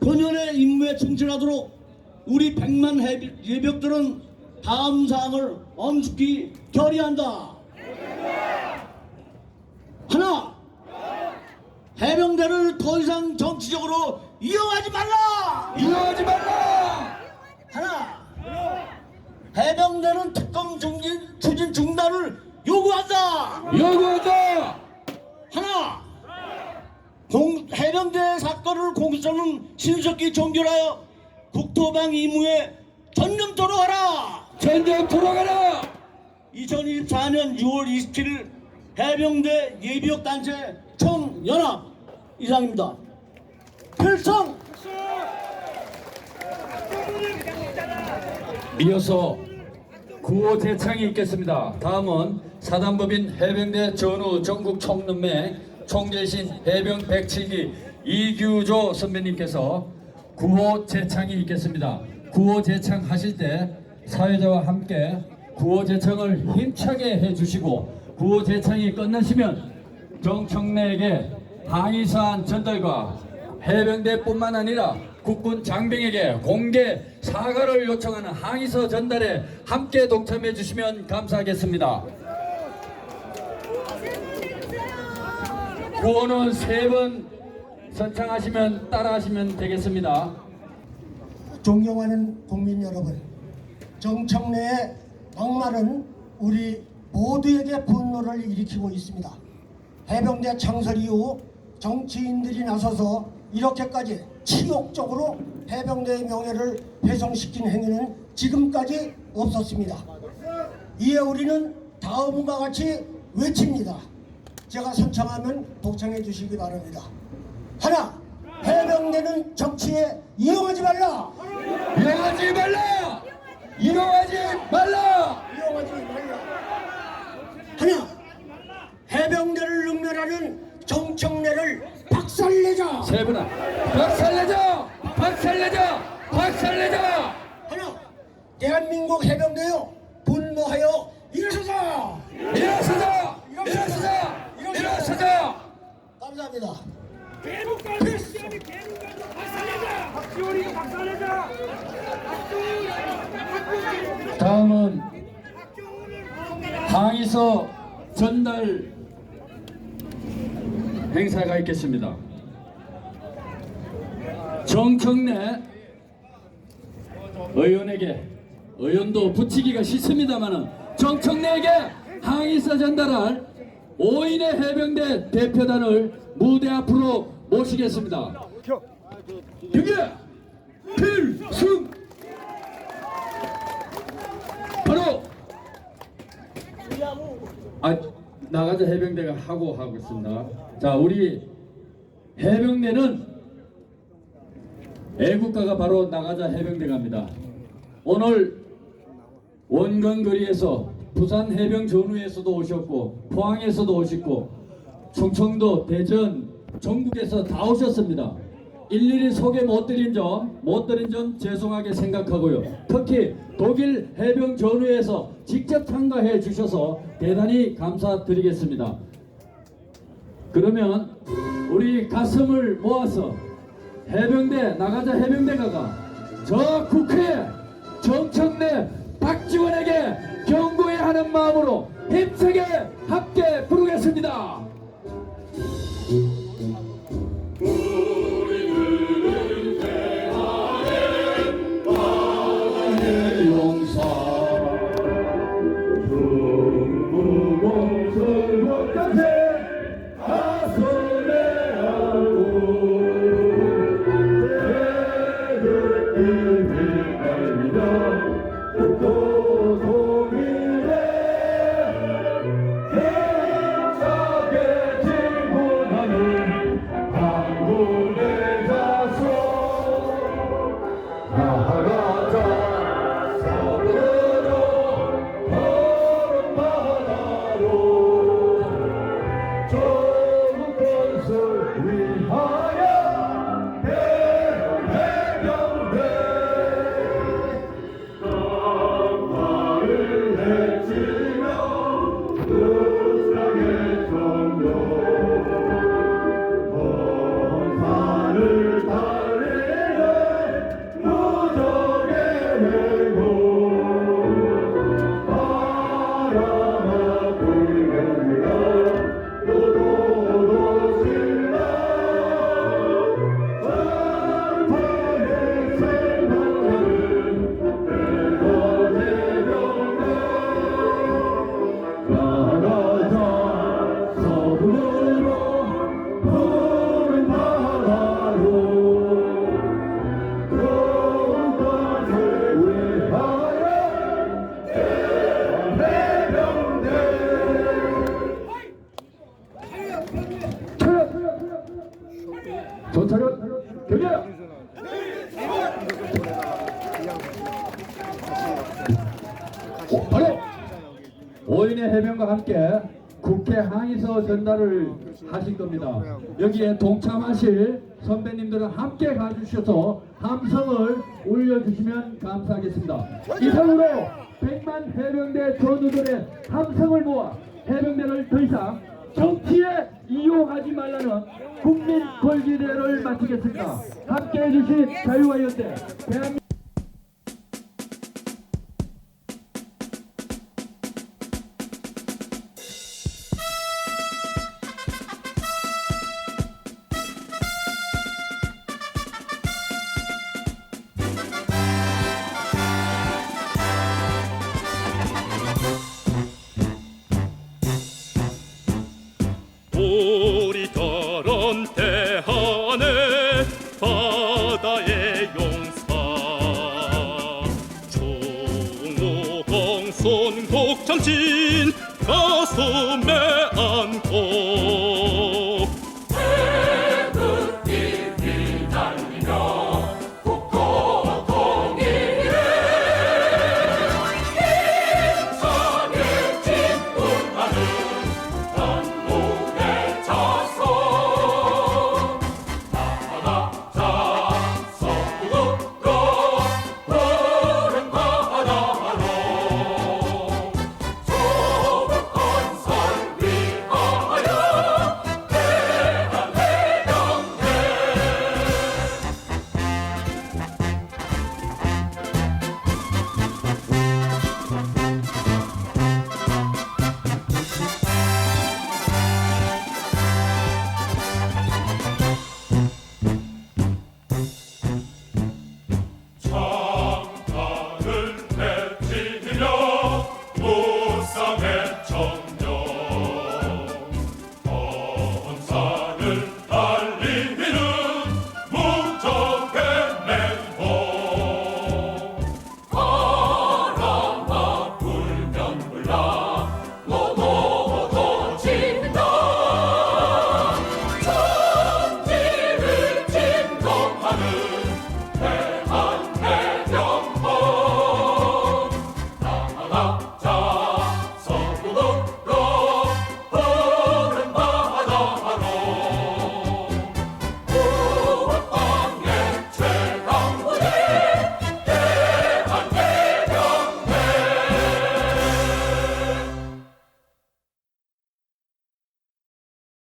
본연의 임무에 충실하도록 우리 100만 예병들은 다음 사항을 엄숙히 결의한다. 하나, 해병대를 더 이상 정치적으로 이용하지 말라. 이용하지 말라. 하나, 해병대는 특검 추진 중단을 요구한다. 요구한다. 하나, 해병대 사건을 공수처는 신속히 종결하여 국토방 임무에 전념토록 하라. 전념토록 하라. 2024년 6월 27일 해병대 예비역 단체 총연합 이상입니다. 필성! 이어서 구호 대창이 있겠습니다. 다음은 사단법인 해병대 전후 전국 총연맹 총재신 해병 107기 이규조 선배님께서 구호 제창이 있겠습니다. 구호 제창 하실 때 사회자와 함께 구호 제창을 힘차게 해주시고 구호 제창이 끝나시면 정청래에게 항의사안 전달과 해병대뿐만 아니라 국군 장병에게 공개 사과를 요청하는 항의서 전달에 함께 동참해 주시면 감사하겠습니다. 구호는 3번 선창하시면 따라하시면 되겠습니다. 존경하는 국민 여러분, 정청래의 막말은 우리 모두에게 분노를 일으키고 있습니다. 해병대 창설 이후 정치인들이 나서서 이렇게까지 치욕적으로 해병대의 명예를 훼손시킨 행위는 지금까지 없었습니다. 이에 우리는 다음과 같이 외칩니다. 제가 선창하면 독창해 주시기 바랍니다. 하나, 해병대는 정치에 이용하지 말라. 이용하지 말라. 이용하지 말라. 이용하지 말라. 하나, 해병대를 능멸하는 정청래를 박살내자. 3분 박살내자. 박살내자. 박살내자. 하나, 대한민국 해병대여 분노하여 일어서자. 일어서자. 일어서자. 일어서자. 감사합니다. 다음은 항의서 전달 행사가 있겠습니다. 정청래 의원에게, 의원도 붙이기가 싫습니다만은 정청래에게 항의서 전달할 5인의 해병대 대표단을 무대 앞으로 모시겠습니다. 경례 필승. 바로 나가자 해병대가 하고 있습니다. 자, 우리 해병대는 애국가가 바로 나가자 해병대가입니다. 오늘 원건거리에서 부산 해병 전후에서도 오셨고 포항에서도 오셨고 충청도, 대전, 전국에서 다 오셨습니다. 일일이 소개 못 드린 점 죄송하게 생각하고요. 특히 독일 해병 전후에서 직접 참가해 주셔서 대단히 감사드리겠습니다. 그러면 우리 가슴을 모아서 해병대, 나가자 해병대가가 저 국회에 정청래, 박지원에게 경고해야 하는 마음으로 힘차게 함께 부르겠습니다. 전차력 경례. 바로 5인의 해병과 함께 국회 항의서 전달을 하실 겁니다. 여기에 동참하실 선배님들은 함께 가주셔서 함성을 울려주시면 감사하겠습니다. 이상으로 100만 해병대 전우들의 함성을 모아 해병대를 더 이상 정치에 이용하지 말라는 국민 권리대를 마치겠습니다. 함께해 주신 자유화연대 대한민국 우리처럼 대한의 바다의 용사 충무공 손곡 참진 가슴에 안고